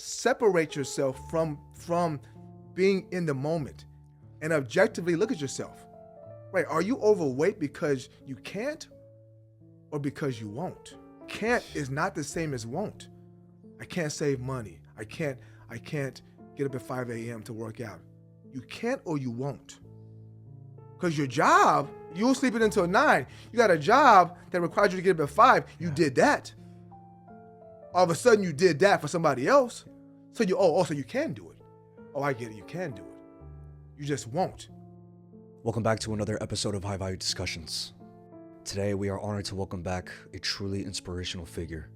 separate yourself from being in the moment and objectively look at yourself. Right? Are you overweight because you can't or because you won't? Can't is not the same as won't. I can't save money. I can't get up at 5 a.m. to work out. You can't or you won't. Because your job, you'll sleep it until 9. You got a job that requires you to get up at 5. You did that. All of a sudden you did that for somebody else. So so you can do it. Oh, I get it. You can do it. You just won't. Welcome back to another episode of High Value Discussions. Today, we are honored to welcome back a truly inspirational figure.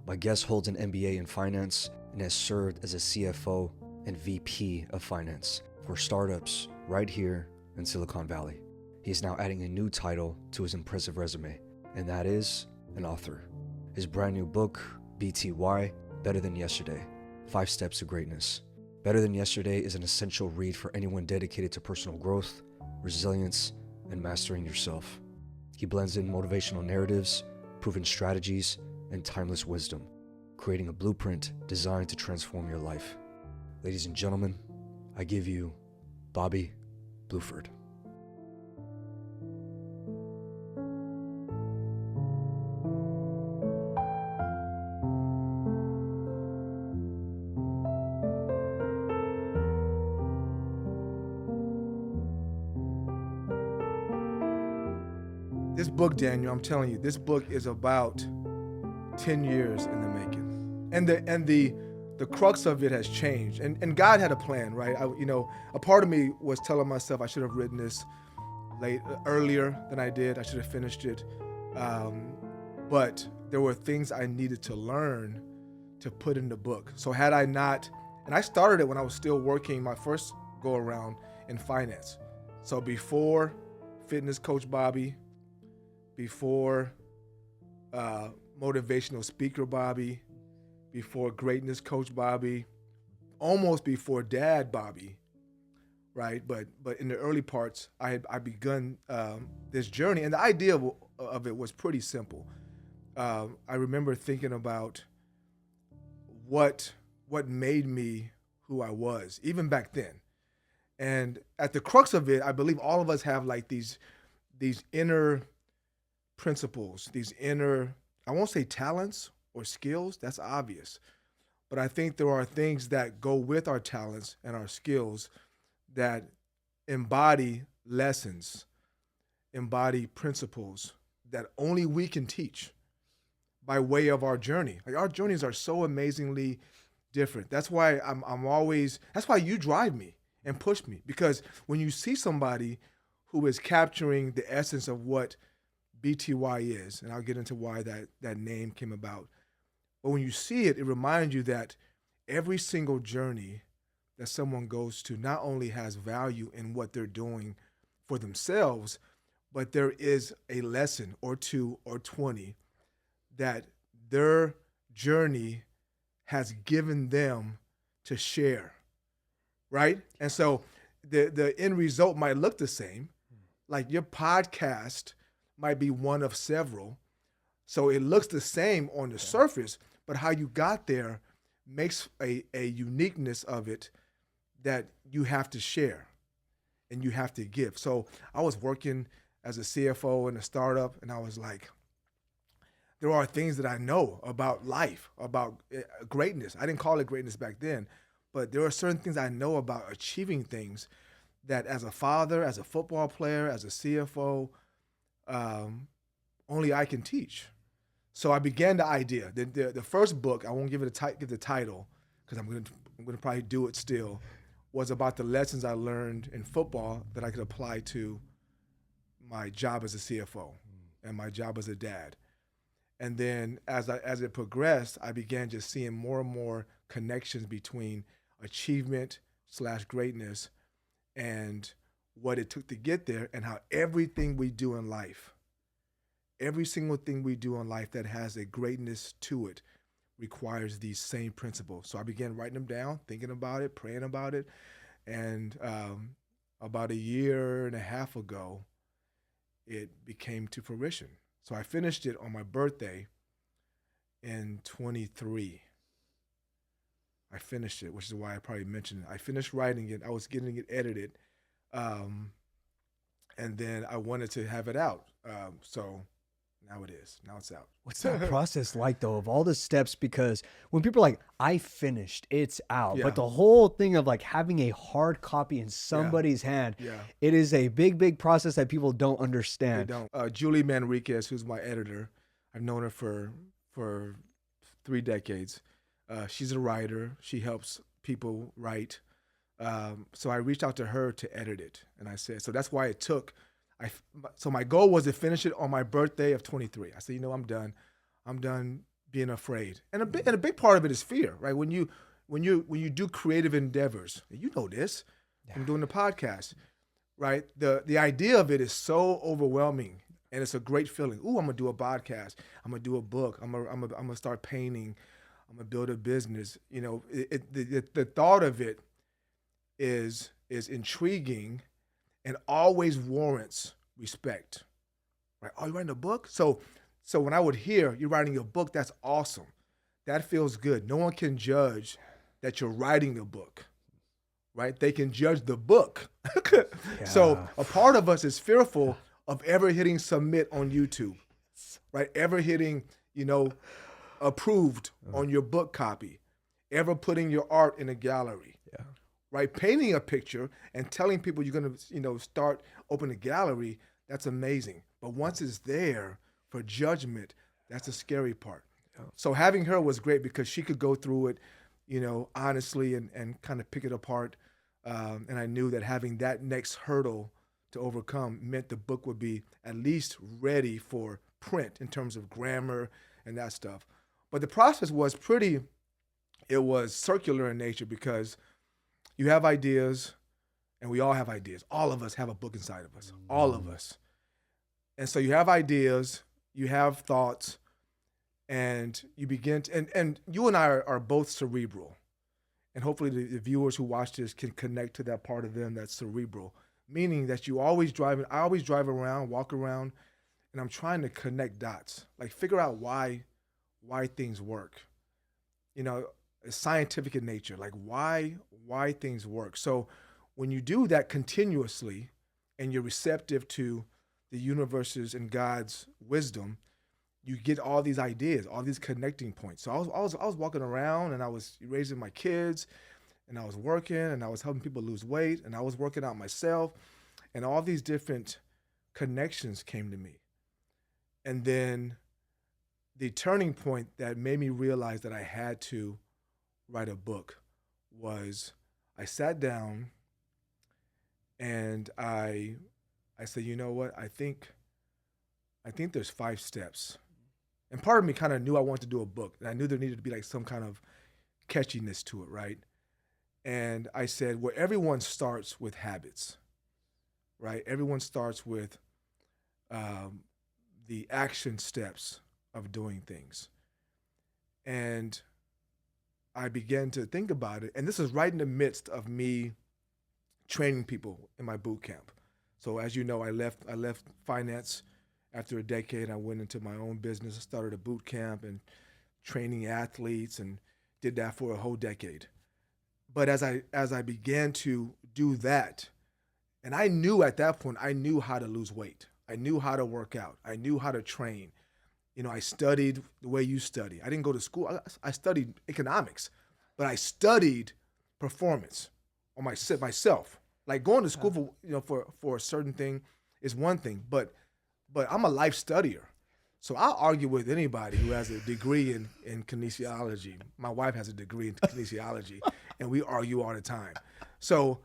My guest holds an MBA in finance and has served as a CFO and VP of finance for startups right here in Silicon Valley. He is now adding a new title to his impressive resume, and that is an author. His brand new book, BTY, Better Than Yesterday, 5 Steps to Greatness. Better Than Yesterday is an essential read for anyone dedicated to personal growth, resilience, and mastering yourself. He blends in motivational narratives, proven strategies, and timeless wisdom, creating a blueprint designed to transform your life. Ladies and gentlemen, I give you Bobby Bluford. This book, Daniel, I'm telling you, this book is about 10 years in the making. And the crux of it has changed. And God had a plan, right? A part of me was telling myself I should have written this earlier than I did. I should have finished it. But there were things I needed to learn to put in the book. So had I not, and I started it when I was still working my first go around in finance. So before Fitness Coach Bobby, before motivational speaker Bobby, before greatness coach Bobby, almost before dad Bobby, right? But in the early parts, I begun this journey, and the idea of it was pretty simple. I remember thinking about what made me who I was, even back then. And at the crux of it, I believe all of us have like these inner principles, these inner, I won't say talents or skills, that's obvious. But I think there are things that go with our talents and our skills that embody lessons, embody principles that only we can teach by way of our journey. Like our journeys are so amazingly different. That's why that's why you drive me and push me, because when you see somebody who is capturing the essence of what BTY is, and I'll get into why that name came about. But when you see it, it reminds you that every single journey that someone goes to not only has value in what they're doing for themselves, but there is a lesson or 2 or 20 that their journey has given them to share, right? And so the end result might look the same. Like your podcast might be one of several. So it looks the same on the surface, but how you got there makes a uniqueness of it that you have to share and you have to give. So I was working as a CFO in a startup, and I was like, there are things that I know about life, about greatness. I didn't call it greatness back then, but there are certain things I know about achieving things that as a father, as a football player, as a CFO, only I can teach. So I began the idea. The first book, I won't give the title because I'm going to probably do it still, was about the lessons I learned in football that I could apply to my job as a CFO and my job as a dad. And then as it progressed, I began just seeing more and more connections between achievement/greatness and what it took to get there, and how everything we do in life, every single thing we do in life that has a greatness to it requires these same principles. So I began writing them down, thinking about it, praying about it. And about a year and a half ago, it became to fruition. So I finished it on my birthday in 23. I finished it, which is why I probably mentioned it. I finished writing it. I was getting it edited, um, and then I wanted to have it out. So now it is. Now it's out. What's that process like though, of all the steps? Because when people are like, I finished, it's out. Yeah. But the whole thing of like having a hard copy in somebody's hand, Yeah. it is a big, big process that people don't They understand. don't. Julie Manriquez, who's my editor, I've known her for 3 decades. She's a writer. She helps people write. So I reached out to her to edit it, and I said, so that's why it took. So my goal was to finish it on my birthday of 23. I said, I'm done. I'm done being afraid, and a big part of it is fear, right? When you do creative endeavors, you know this from doing the podcast, right? The idea of it is so overwhelming, and it's a great feeling. Ooh, I'm gonna do a podcast. I'm gonna do a book. I'm gonna start painting. I'm gonna build a business. The thought of it is intriguing, and always warrants respect. Right? Oh, you're writing a book? So when I would hear you're writing a book, that's awesome. That feels good. No one can judge that you're writing a book. Right? They can judge the book. So a part of us is fearful of ever hitting submit on YouTube. Right? Ever hitting, approved on your book copy. Ever putting your art in a gallery. Yeah. Right, painting a picture and telling people you're gonna, start open a gallery, that's amazing. But once it's there for judgment, that's the scary part. Yeah. So having her was great because she could go through it, honestly and kind of pick it apart. And I knew that having that next hurdle to overcome meant the book would be at least ready for print in terms of grammar and that stuff. But the process was it was circular in nature because you have ideas, and we all have ideas. All of us have a book inside of us, all of us. And so you have ideas, you have thoughts, and you begin to, and you and I are both cerebral. And hopefully the viewers who watch this can connect to that part of them that's cerebral, meaning that I always drive around, walk around, and I'm trying to connect dots, like figure out why things work. It's scientific in nature, like why things work. So when you do that continuously and you're receptive to the universe's and God's wisdom, you get all these ideas, all these connecting points. So I was walking around and I was raising my kids and I was working and I was helping people lose weight and I was working out myself, and all these different connections came to me. And then the turning point that made me realize that I had to write a book was I sat down and I said, you know what? I think there's 5 steps. And part of me kind of knew I wanted to do a book, and I knew there needed to be like some kind of catchiness to it, right? And I said, well, everyone starts with habits, right? Everyone starts with the action steps of doing things. And I began to think about it, and this is right in the midst of me training people in my boot camp. So as you know, I left finance after a decade. I went into my own business. I started a boot camp and training athletes, and did that for a whole decade. But as I began to do that, and I knew at that point, I knew how to lose weight. I knew how to work out. I knew how to train. I studied the way you study. I didn't go to school. I studied economics, but I studied performance on myself. Like going to school for a certain thing is one thing, but I'm a life studier. So I'll argue with anybody who has a degree in kinesiology. My wife has a degree in kinesiology, and we argue all the time. So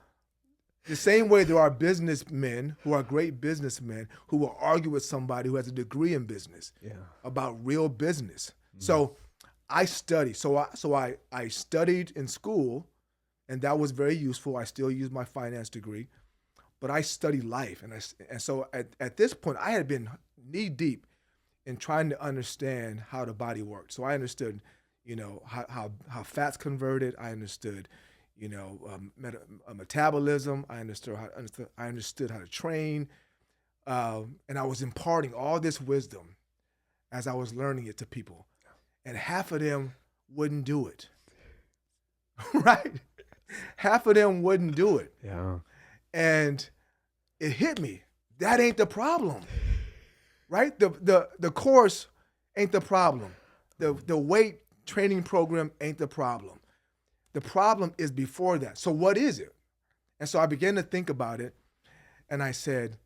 the same way there are businessmen who are great businessmen who will argue with somebody who has a degree in business about real business. Mm-hmm. So I study. So I studied in school, and that was very useful. I still use my finance degree, but I studied life. And so at this point, I had been knee deep in trying to understand how the body worked. So I understood, how fat's converted. I understood, metabolism. I understood how to train, and I was imparting all this wisdom as I was learning it to people, and half of them wouldn't do it. right? Half of them wouldn't do it. Yeah. And it hit me. That ain't the problem, right? The course ain't the problem. The weight training program ain't the problem. The problem is before that. So what is it? And so I began to think about it, and I said,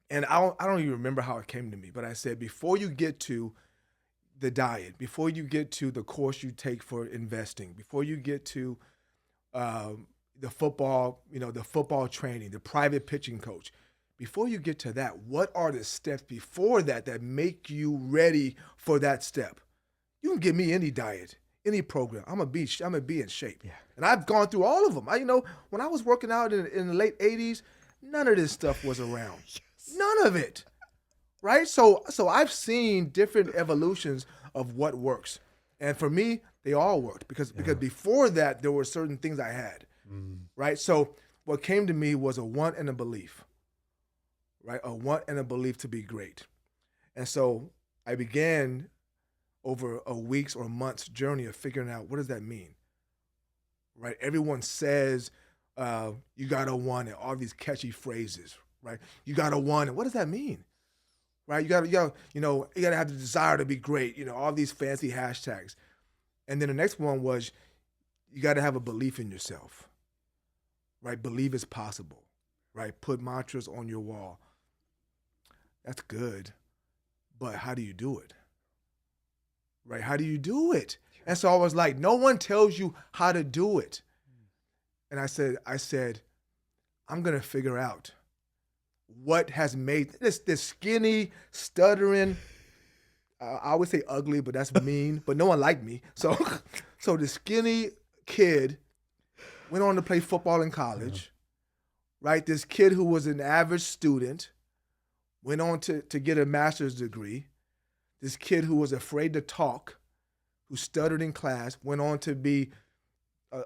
and I don't even remember how it came to me, but I said, before you get to the diet, before you get to the course you take for investing, before you get to the football, the football training, the private pitching coach, before you get to that, what are the steps before that that make you ready for that step? You can give me any diet, any program. I'm gonna be in shape. Yeah. And I've gone through all of them. When I was working out in the late 80s, none of this stuff was around. None of it. Right? So I've seen different evolutions of what works. And for me, they all worked because before that, there were certain things I had. Right? So what came to me was a want and a belief. Right? A want and a belief to be great. And so I began over a week's or month's journey of figuring out, what does that mean? Right? Everyone says you gotta want it, all these catchy phrases, right? You gotta want it. What does that mean? Right? You gotta have the desire to be great, all these fancy hashtags. And then the next one was, you gotta have a belief in yourself. Right? Believe it's possible. Right? Put mantras on your wall. That's good. But how do you do it? Right? How do you do it? And so I was like, no one tells you how to do it. And I said, I'm going to figure out what has made this skinny, stuttering, I would say ugly, but that's mean, but no one liked me. So the skinny kid went on to play football in college, right? This kid who was an average student went on to get a master's degree. This kid who was afraid to talk, who stuttered in class, went on to be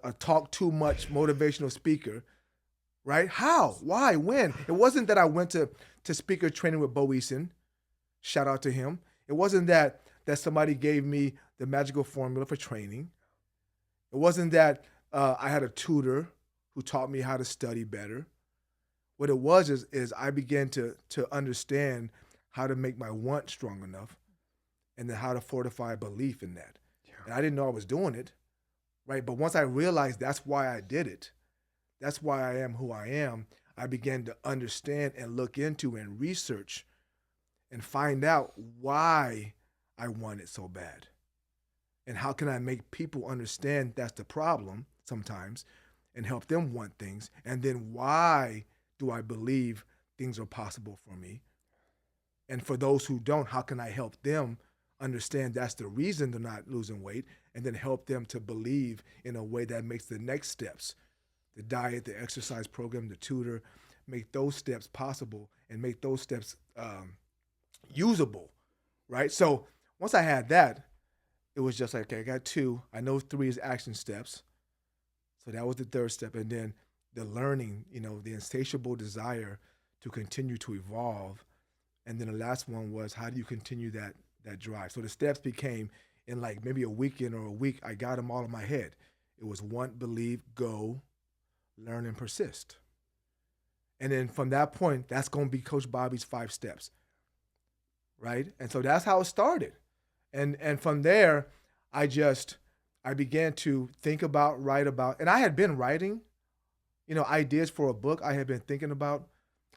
a talk too much motivational speaker, right? How? Why? When? It wasn't that I went to speaker training with Bo Eason. Shout out to him. It wasn't that somebody gave me the magical formula for training. It wasn't that I had a tutor who taught me how to study better. What it was is I began to understand how to make my want strong enough, and then how to fortify belief in that. Yeah. And I didn't know I was doing it, right? But once I realized that's why I did it, that's why I am who I am, I began to understand and look into and research and find out why I want it so bad. And how can I make people understand that's the problem sometimes and help them want things? And then why do I believe things are possible for me? And for those who don't, how can I help them understand that's the reason they're not losing weight, and then help them to believe in a way that makes the next steps, the diet, the exercise program, the tutor, make those steps possible and make those steps usable, right? So once I had that, it was just like, okay, I got 2. I know 3 is action steps. So that was the 3rd step. And then the learning, the insatiable desire to continue to evolve. And then the last one was, how do you continue that drive? So the steps became, in like maybe a weekend or a week, I got them all in my head. It was want, believe, go, learn, and persist. And then from that point, that's going to be Coach Bobby's 5 steps, right? And so that's how it started. And from there, I began to think about, write about, and I had been writing, ideas for a book. I had been thinking about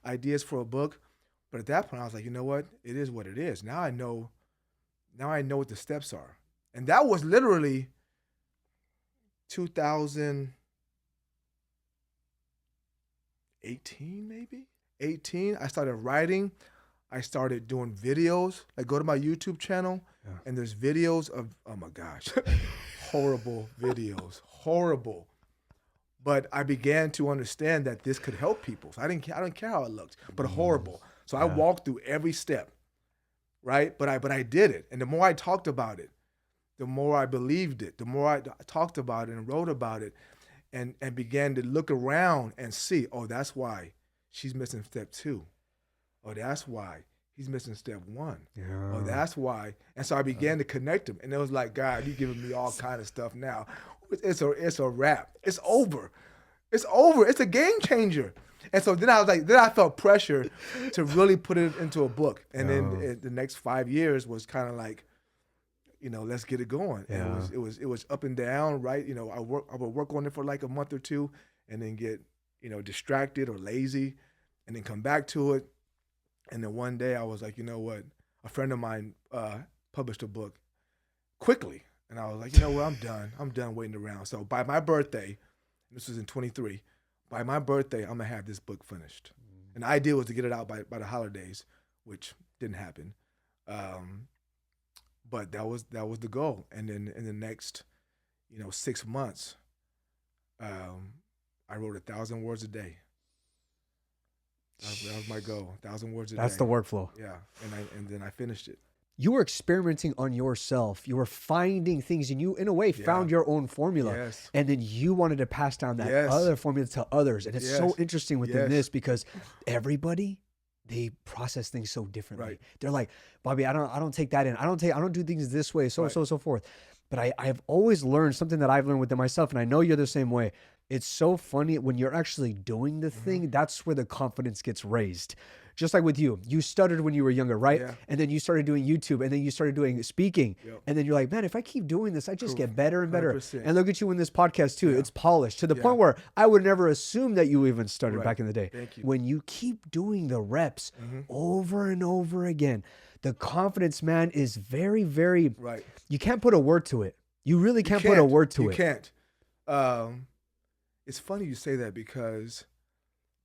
ideas for a book. But at that point, I was like, you know what? It is what it is. Now I know what the steps are. And that was literally 2018, maybe? 18. I started writing. I started doing videos. Like, go to my YouTube channel, and there's videos of, oh my gosh, horrible videos. Horrible. But I began to understand that this could help people. So I don't care how it looked, but horrible. So I walked through every step, right? But I did it. And the more I talked about it, the more I believed it, the more I talked about it and wrote about it, and began to look around and see, oh, that's why she's missing step 2. Oh, that's why he's missing step 1. Yeah. Oh, that's why. And so I began to connect them. And it was like, God, you're giving me all kind of stuff now. it's a wrap. It's over. It's over. It's a game changer. And so then I was like, then I felt pressure to really put it into a book. And then the next 5 years was kind of like, let's get it going. Yeah. And it was up and down, right? I would work on it for like a month or two, and then get distracted or lazy, and then come back to it. And then one day I was like, you know what? A friend of mine published a book quickly, and I was like, you know what? I'm done. I'm done waiting around. So by my birthday, this was in 23. By my birthday, I'm gonna have this book finished. And the idea was to get it out by the holidays, which didn't happen. But that was the goal. And then in the next, 6 months, I wrote 1,000 words a day. That was my goal, 1,000 words a day. That's the workflow. Yeah, and then I finished it. You were experimenting on yourself. You were finding things, and you, in a way, found your own formula. Yes. And then you wanted to pass down that other formula to others. And it's so interesting within this because everybody, they process things so differently. Right. They're like, Bobby, I don't take that in. I don't do things this way, so forth. But I've always learned something that I've learned within myself, and I know you're the same way. It's so funny when you're actually doing the thing, that's where the confidence gets raised. Just like with you, you stuttered when you were younger, right? Yeah. And then you started doing YouTube, and then you started doing speaking. Yep. And then you're like, man, if I keep doing this, I just get better and better. 100%. And look at you in this podcast too. It's polished to the point where I would never assume that you even stuttered back in the day. Thank you. When you keep doing the reps over and over again, the confidence, man, is very, very, you can't put a word to it. You really can't put a word to it. You can't. It's funny you say that because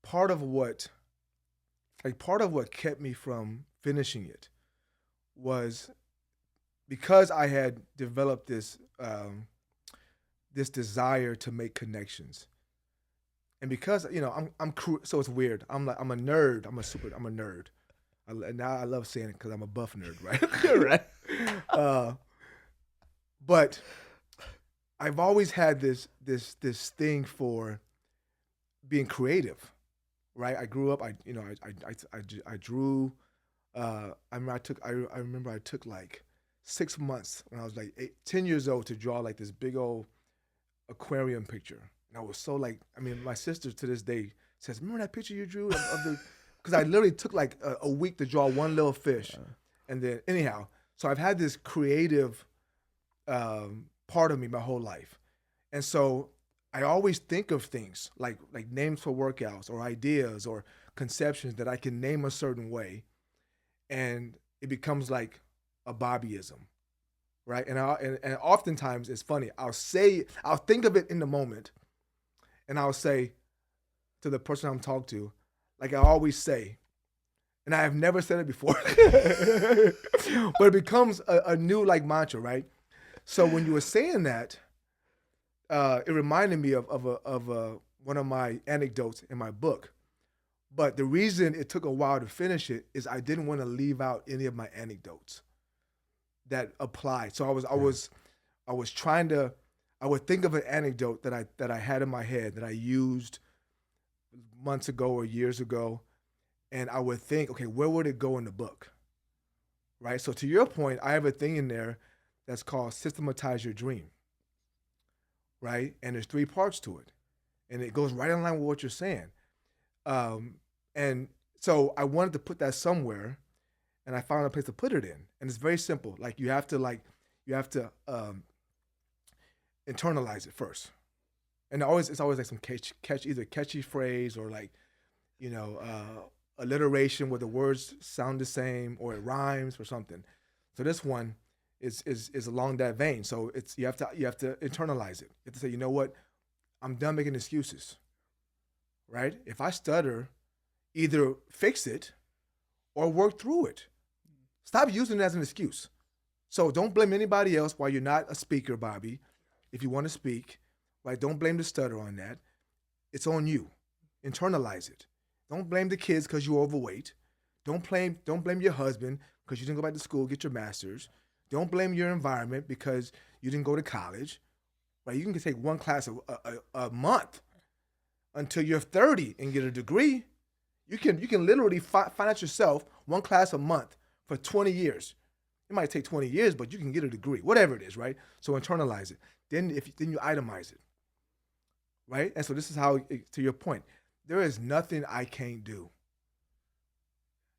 part of what kept me from finishing it was because I had developed this this desire to make connections, and because so it's weird. I'm a nerd. I'm a nerd. Now I love saying it because I'm a buff nerd, right? right. But I've always had this thing for being creative. Right, I grew up. I drew. I remember I took like 6 months when I was like 10 years old to draw like this big old aquarium picture, and I was so like. I mean, my sister to this day says, "Remember that picture you drew of the?" Because I literally took like a week to draw one little fish, and then anyhow. So I've had this creative part of me my whole life, and so. I always think of things like names for workouts or ideas or conceptions that I can name a certain way, and it becomes like a Bobbyism, right? And oftentimes it's funny. I'll think of it in the moment, and I'll say to the person I'm talking to, like I always say, and I have never said it before, but it becomes a new like mantra, right? So when you were saying that. It reminded me of one of my anecdotes in my book. But the reason it took a while to finish it is I didn't want to leave out any of my anecdotes that apply. So I was trying to. I would think of an anecdote that I had in my head that I used months ago or years ago, and I would think, okay, where would it go in the book? Right. So to your point, I have a thing in there that's called systematize your dream. Right, and there's 3 parts to it, and it goes right in line with what you're saying. And so I wanted to put that somewhere, and I found a place to put it in. And it's very simple. Like you have to internalize it first, and it's always like some catchy phrase or like alliteration where the words sound the same or it rhymes or something. So this one. Is along that vein. So you have to internalize it. You have to say, you know what, I'm done making excuses. Right? If I stutter, either fix it or work through it. Stop using it as an excuse. So don't blame anybody else while you're not a speaker, Bobby. If you want to speak, right? Don't blame the stutter on that. It's on you. Internalize it. Don't blame the kids because you're overweight. Don't blame your husband because you didn't go back to school, get your master's. Don't blame your environment because you didn't go to college, right? You can take one class a month until you're 30 and get a degree. You can literally find out yourself one class a month for 20 years. It might take 20 years, but you can get a degree, whatever it is, right? So internalize it. Then you itemize it, right? And so this is how, to your point, there is nothing I can't do.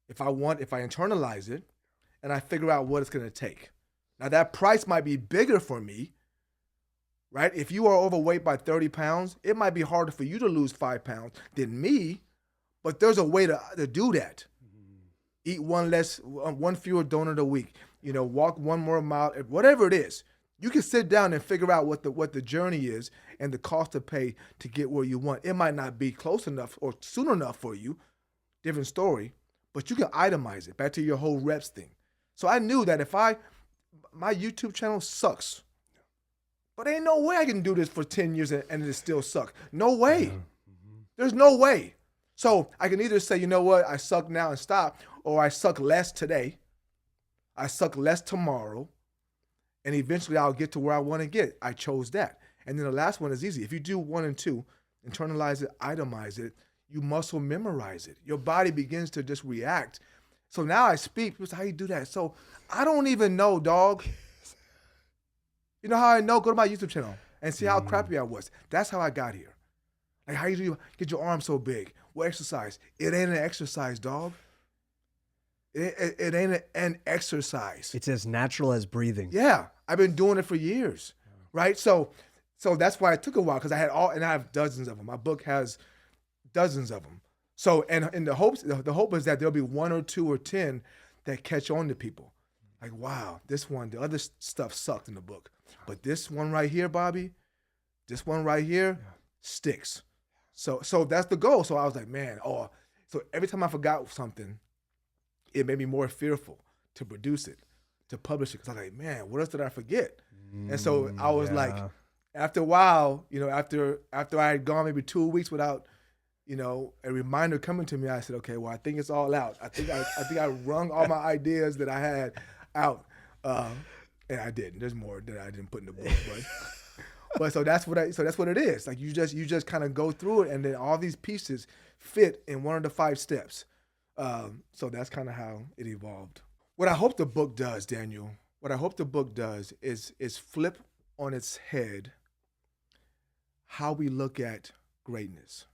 If I internalize it and I figure out what it's going to take. Now that price might be bigger for me, right? If you are overweight by 30 pounds, it might be harder for you to lose 5 pounds than me, but there's a way to do that. Eat one fewer donut a week, walk one more mile, whatever it is. You can sit down and figure out what the journey is and the cost to pay to get where you want. It might not be close enough or soon enough for you, different story, but you can itemize it back to your whole reps thing. So I knew that my YouTube channel sucks, but ain't no way I can do this for 10 years and it still suck. No way. There's no way. So I can either say, you know what, I suck now and stop, or I suck less today, I suck less tomorrow, and eventually I'll get to where I want to get. I chose that. And then the last one is easy. If you do 1 and 2, internalize it, itemize it, you muscle memorize it. Your body begins to just react. So now I speak. People say, how you do that? So I don't even know, dog. You know how I know? Go to my YouTube channel and see how crappy I was. That's how I got here. Like, how you get your arm so big? What exercise? It ain't an exercise, dog. It ain't an exercise. It's as natural as breathing. Yeah, I've been doing it for years, right? So that's why it took a while, because I have dozens of them. My book has dozens of them. So, and the hope is that there'll be 1 or 2 or 10 that catch on to people. Like, wow, this one, the other stuff sucked in the book, but this one right here, Bobby, this one right here sticks. So that's the goal. So I was like, man, so every time I forgot something, it made me more fearful to produce it, to publish it. Because I was like, man, what else did I forget? And so I was like, after a while, after I had gone maybe 2 weeks without, a reminder coming to me, I said, okay, well, I think it's all out. I think I wrung all my ideas that I had out. And I didn't. There's more that I didn't put in the book, but so that's what it is. Like you just kind of go through it, and then all these pieces fit in one of the 5 steps. So that's kind of how it evolved. What I hope the book does, Daniel, is flip on its head how we look at greatness,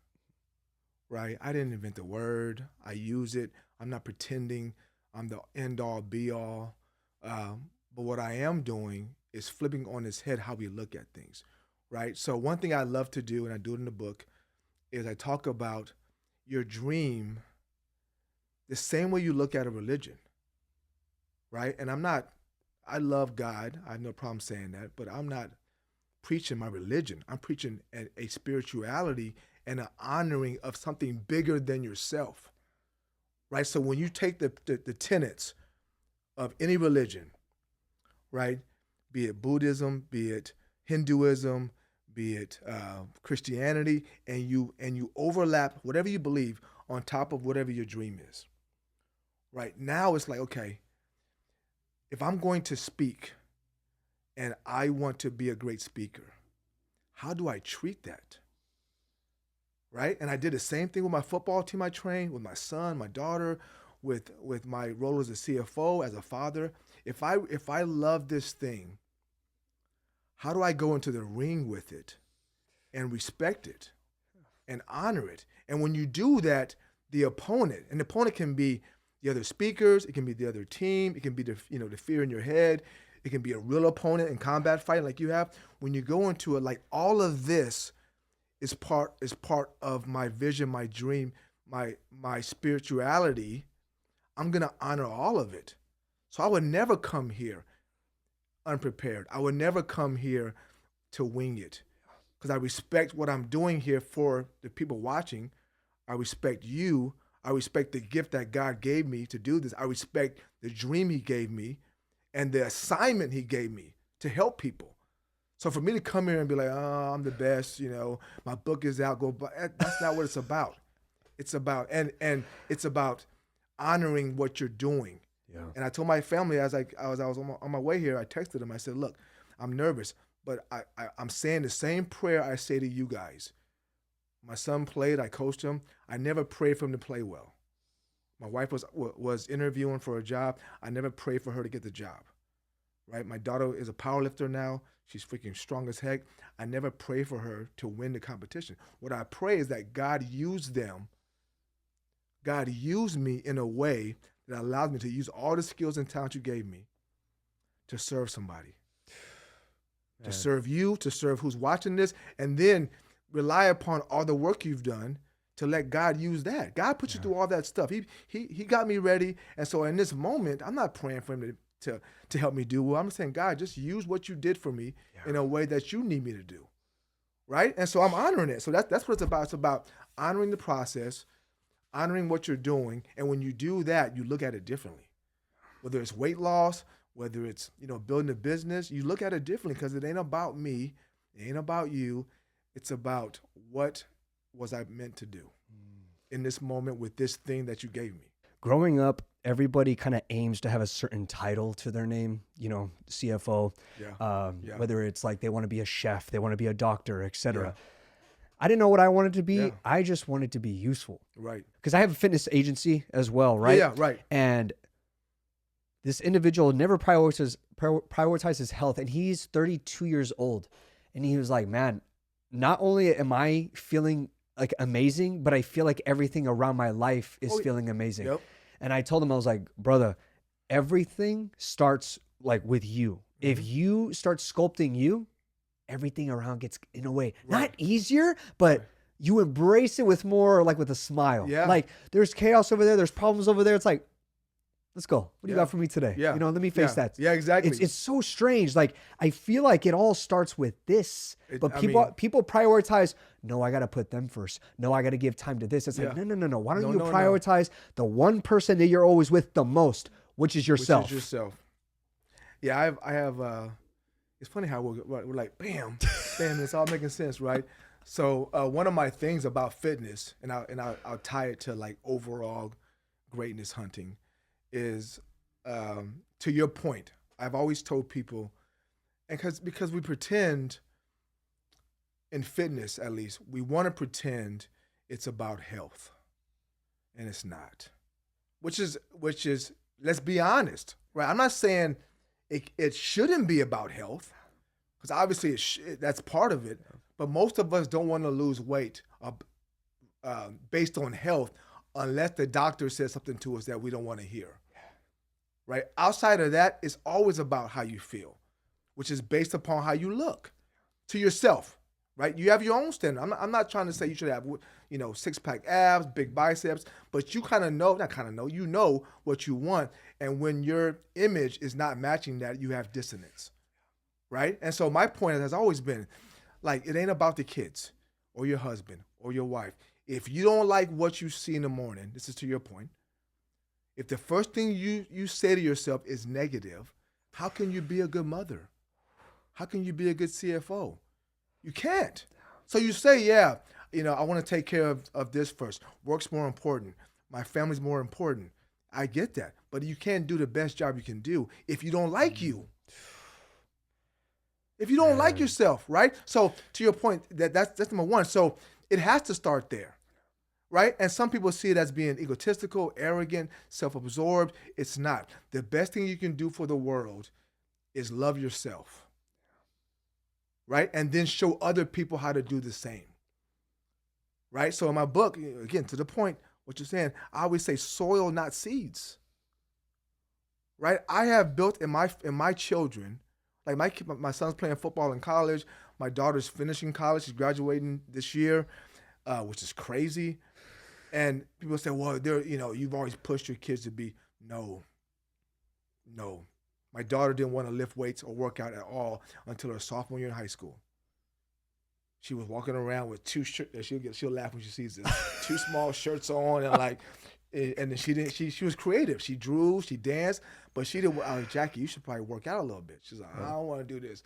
right? I didn't invent the word. I use it. I'm not pretending I'm the end-all, be-all. But what I am doing is flipping on its head how we look at things, right? So one thing I love to do, and I do it in the book, is I talk about your dream the same way you look at a religion, right? And I love God. I have no problem saying that, but I'm not preaching my religion. I'm preaching a spirituality and an honoring of something bigger than yourself, right? So when you take the tenets of any religion, right, be it Buddhism, be it Hinduism, be it Christianity, and you overlap whatever you believe on top of whatever your dream is, right? Now it's like, okay, if I'm going to speak and I want to be a great speaker, how do I treat that? Right? And I did the same thing with my football team I trained, with my son, my daughter, with my role as a CFO, as a father. If I love this thing, how do I go into the ring with it and respect it and honor it? And when you do that, the opponent can be the other speakers, it can be the other team, it can be the fear in your head, it can be a real opponent in combat fighting like you have. When you go into it, like all of this is part of my vision, my dream, my spirituality. I'm gonna honor all of it. So I would never come here unprepared. I would never come here to wing it, because I respect what I'm doing here for the people watching. I respect you. I respect the gift that God gave me to do this. I respect the dream he gave me and the assignment he gave me to help people. So for me to come here and be like, oh, I'm the best, my book is out, that's not what it's about. It's about, and it's about honoring what you're doing. Yeah. And I told my family as I was on my way here, I texted them, I said, look, I'm nervous, but I'm saying the same prayer I say to you guys. My son played, I coached him. I never prayed for him to play well. My wife was interviewing for a job. I never prayed for her to get the job. right? My daughter is a power lifter now. She's freaking strong as heck. I never pray for her to win the competition. What I pray is that God use them. God use me in a way that allows me to use all the skills and talent you gave me to serve somebody. To serve you, to serve who's watching this, and then rely upon all the work you've done to let God use that. God put you through all that stuff. He got me ready. And so in this moment, I'm not praying for him to help me do well. I'm saying, God, just use what you did for me in a way that you need me to do. Right? And so I'm honoring it. So that's what it's about. It's about honoring the process, honoring what you're doing. And when you do that, you look at it differently. Whether it's weight loss, whether it's, building a business, you look at it differently because it ain't about me. It ain't about you. It's about what was I meant to do in this moment with this thing that you gave me. Growing up, everybody kind of aims to have a certain title to their name, CFO, whether it's like they want to be a chef, they want to be a doctor, etc. Yeah. I didn't know what I wanted to be. Yeah. I just wanted to be useful. Right. Because I have a fitness agency as well, right? Yeah, right. And this individual never prioritizes his health, and he's 32 years old. And he was like, man, not only am I feeling like amazing, but I feel like everything around my life is feeling amazing. Yep. And I told him, I was like, brother, everything starts like with you. Mm-hmm. If you start sculpting you, everything around gets, in a way, Right. not easier, but you embrace it with more, like with a smile. Yeah. Like there's chaos over there, there's problems over there. It's like, let's go. What do you got for me today? Yeah. Let me face that. Yeah, exactly. It's so strange. Like I feel like it all starts with this, but people prioritize. No, I got to put them first. No, I got to give time to this. It's like no. Why don't you prioritize the one person that you're always with the most, which is yourself? Which is yourself. Yeah, I have. It's funny how we're like, bam, it's all making sense, right? So one of my things about fitness, and I'll tie it to like overall greatness hunting, is to your point. I've always told people, and because we pretend in fitness, at least, we want to pretend it's about health, and it's not. Which is let's be honest, right? I'm not saying it shouldn't be about health, because obviously that's part of it. But most of us don't want to lose weight based on health unless the doctor says something to us that we don't want to hear. Right? Outside of that, it's always about how you feel, which is based upon how you look to yourself. Right? You have your own standard. I'm not trying to say you should have, six-pack abs, big biceps, but you you know what you want. And when your image is not matching that, you have dissonance. Right? And so my point has always been, like, it ain't about the kids or your husband or your wife. If you don't like what you see in the morning, this is to your point, if the first thing you say to yourself is negative, how can you be a good mother? How can you be a good CFO? You can't. So you say, I want to take care of this first. Work's more important. My family's more important. I get that. But you can't do the best job you can do if you don't like you. If you don't like yourself, right? So to your point, that's number one. So it has to start there, right? And some people see it as being egotistical, arrogant, self-absorbed. It's not. The best thing you can do for the world is love yourself, right? And then show other people how to do the same, right? So in my book, again, to the point, what you're saying, I always say soil, not seeds, right? I have built in my children, like my son's playing football in college. My daughter's finishing college. She's graduating this year, which is crazy. And people say, well, you've always pushed your kids to be. No. My daughter didn't want to lift weights or work out at all until her sophomore year in high school. She was walking around with two shirts. She'll laugh when she sees this. Two small shirts on and then she was creative. She drew, she danced, but she didn't. I was like, Jackie, you should probably work out a little bit. She's like, I don't want to do this.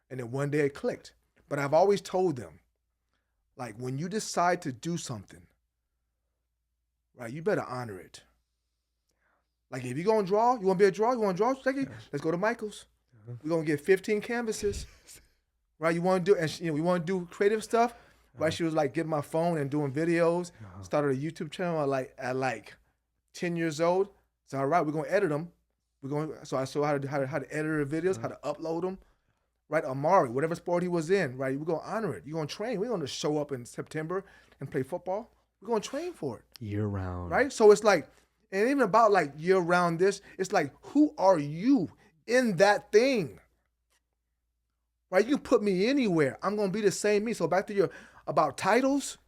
And then one day it clicked. But I've always told them, like, when you decide to do something, right, you better honor it. Like, if you're going to draw, you want to be a drawer? You want to draw, Jackie? Let's go to Michael's. We're going to get 15 canvases. Right, you want to do, and we want to do creative stuff. Right, she was like getting my phone and doing videos. Started a YouTube channel at 10 years old. So all right, we're gonna edit them. So I saw how to edit the videos, how to upload them. Right, Amari, whatever sport he was in, right, we're gonna honor it. You're gonna train. We're gonna show up in September and play football. We're gonna train for it. Year round. Right? So it's like, and even about like year round this, it's like, who are you in that thing? Right? You can put me anywhere. I'm gonna be the same me. So back to your about titles,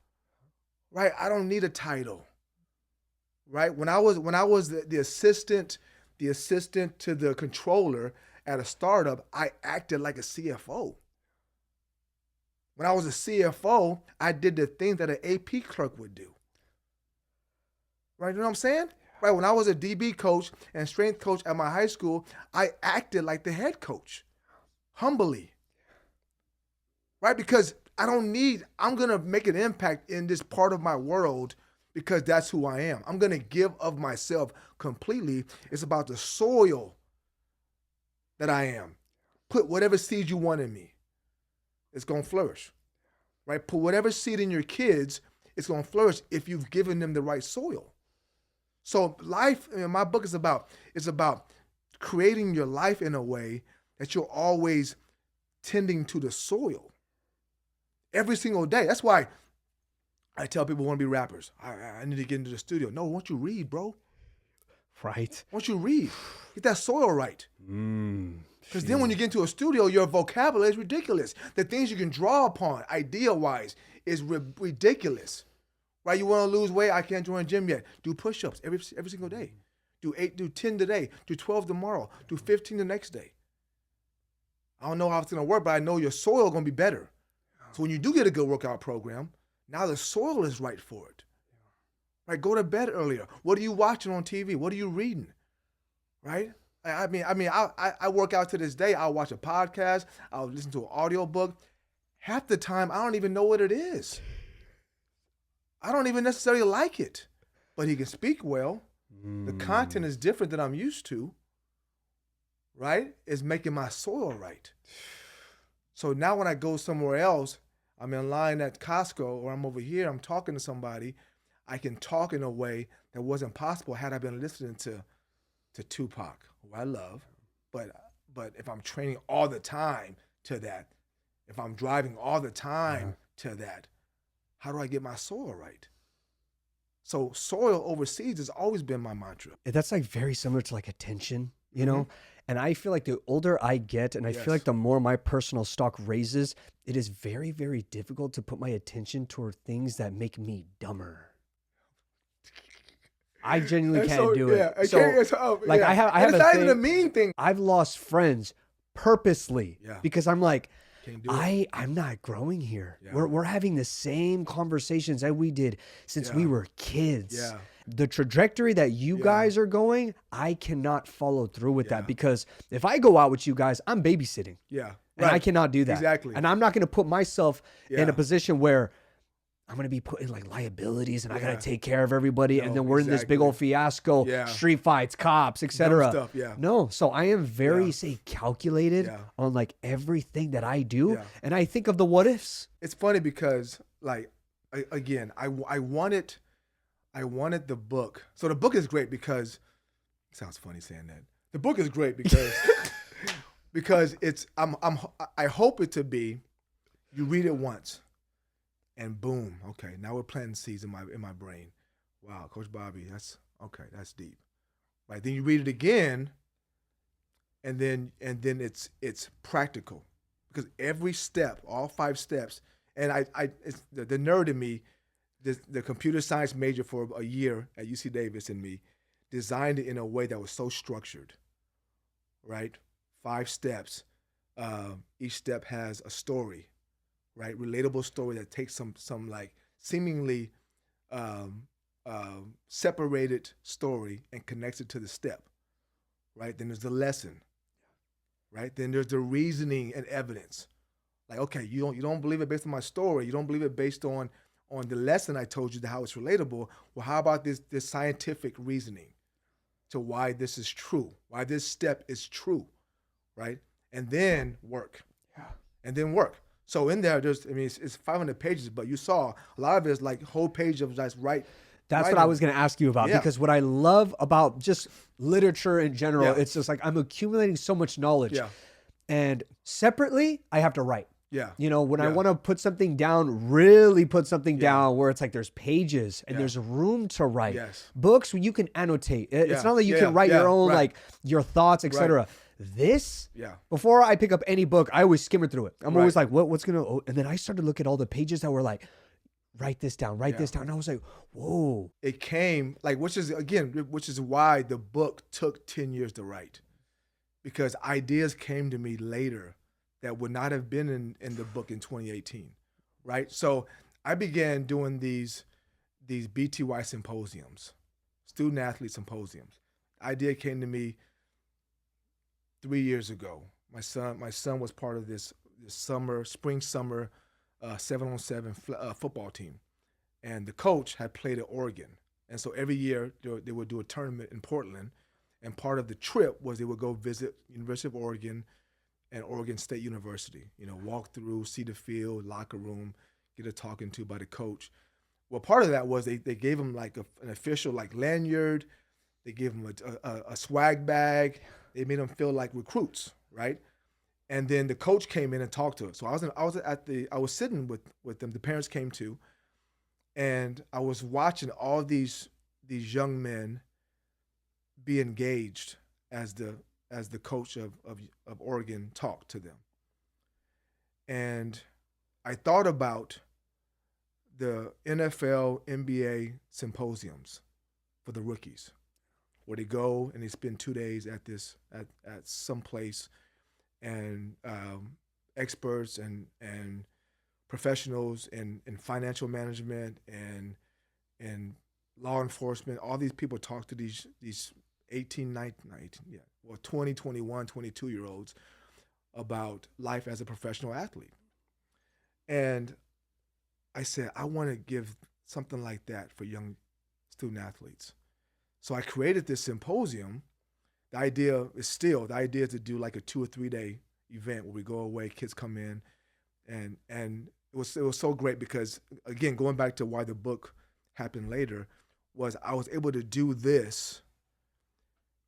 right? I don't need a title. Right? When I was the assistant to the controller at a startup, I acted like a CFO. When I was a CFO, I did the things that an AP clerk would do. Right, you know what I'm saying? Right, when I was a DB coach and strength coach at my high school, I acted like the head coach, humbly. Right, because I'm gonna make an impact in this part of my world because that's who I am. I'm gonna give of myself completely. It's about the soil that I am. Put whatever seed you want in me. It's going to flourish. Right? Put whatever seed in your kids, it's going to flourish if you've given them the right soil. So life, my book is about creating your life in a way that you're always tending to the soil. Every single day. That's why I tell people who want to be rappers, I need to get into the studio. No, why don't you read, bro? Right. Why don't you read? Get that soil right. Because then when you get into a studio, your vocabulary is ridiculous. The things you can draw upon, idea-wise, is ridiculous. Right? You want to lose weight? I can't join a gym yet. Do push-ups every single day. Do 10 today. Do 12 tomorrow. Do 15 the next day. I don't know how it's going to work, but I know your soil is going to be better. So when you do get a good workout program, now the soil is right for it. Right? Go to bed earlier. What are you watching on TV? What are you reading? Right? I work out to this day. I'll watch a podcast. I'll listen to an audiobook. Half the time, I don't even know what it is. I don't even necessarily like it. But he can speak well. The content is different than I'm used to. Right? It's making my soil right. So now when I go somewhere else, I'm in line at Costco or I'm over here, I'm talking to somebody, I can talk in a way that wasn't possible had I been listening to Tupac, who I love. But if I'm training all the time to that, if I'm driving all the time to that, how do I get my soil right? So soil over seeds has always been my mantra. That's like very similar to like attention, you know? And I feel like the older I get, and I feel like the more my personal stock raises, it is very, very difficult to put my attention toward things that make me dumber. I genuinely can't do it. I have it's not even a mean thing. I've lost friends purposely because I'm like, Can't do it. I'm not growing here. Yeah. We're having the same conversations that we did since we were kids. Yeah. The trajectory that you guys are going, I cannot follow through with that because if I go out with you guys, I'm babysitting. Yeah. And I cannot do that. Exactly. And I'm not going to put myself in a position where I'm going to be put in like liabilities and I got to take care of everybody. And then we're in this big old fiasco, street fights, cops, etc. No. So I am very, calculated on like everything that I do. Yeah. And I think of the what ifs. It's funny because like, again, I wanted the book. So the book is great because, it sounds funny saying that. The book is great because, because it's, I hope it to be, you read it once. And boom, okay, now we're planting seeds in my brain. Wow, Coach Bobby, that's deep. Right? Then you read it again, and then it's practical. Because every step, all 5 steps, and it's the nerd in me, the computer science major for a year at UC Davis in me, designed it in a way that was so structured. Right? 5 steps. Each step has a story. Right, relatable story that takes some like seemingly separated story and connects it to the step. Right, then there's the lesson. Right, then there's the reasoning and evidence. Like, okay, you don't believe it based on my story. You don't believe it based on the lesson I told you, how it's relatable. Well, how about this scientific reasoning to why this is true, why this step is true, right? And then work. Yeah. And then work. So in there, it's 500 pages, but you saw a lot of it is like whole page of just That's what I was going to ask you about, because what I love about just literature in general, it's just like I'm accumulating so much knowledge. And separately, I have to write. You know, when I want to put something down, really put something down where it's like there's pages and there's room to write. Books, you can annotate. It's not like you can write your own, like your thoughts, etc. This, before I pick up any book, I always skimmer through it. I'm always like, what's going to, and then I started to look at all the pages that were like, write this down, write this down. And I was like, whoa. It came, like, which is why the book took 10 years to write. Because ideas came to me later that would not have been in the book in 2018, right? So I began doing these BTY symposiums, student athlete symposiums. Idea came to me 3 years ago. My son was part of this spring summer 7-on-7 football team, and the coach had played at Oregon, and so every year they would do a tournament in Portland, and part of the trip was they would go visit University of Oregon and Oregon State University. You know, walk through, see the field, locker room, get a talking to by the coach. Well, part of that was they gave him like an official like lanyard. They gave him a swag bag. They made them feel like recruits, right? And then the coach came in and talked to us. So I was sitting with them. The parents came too, and I was watching all these young men be engaged as the coach of Oregon talked to them. And I thought about the NFL, NBA symposiums for the rookies, where they go and they spend 2 days at some place, and experts and professionals in financial management and law enforcement, all these people talk to these 18, 19, 20, 21, 22-year-olds about life as a professional athlete. And I said, I want to give something like that for young student athletes. So I created this symposium. The idea is to do like a 2 or 3 day event where we go away, kids come in, and it was so great because, again, going back to why the book happened later, was I was able to do this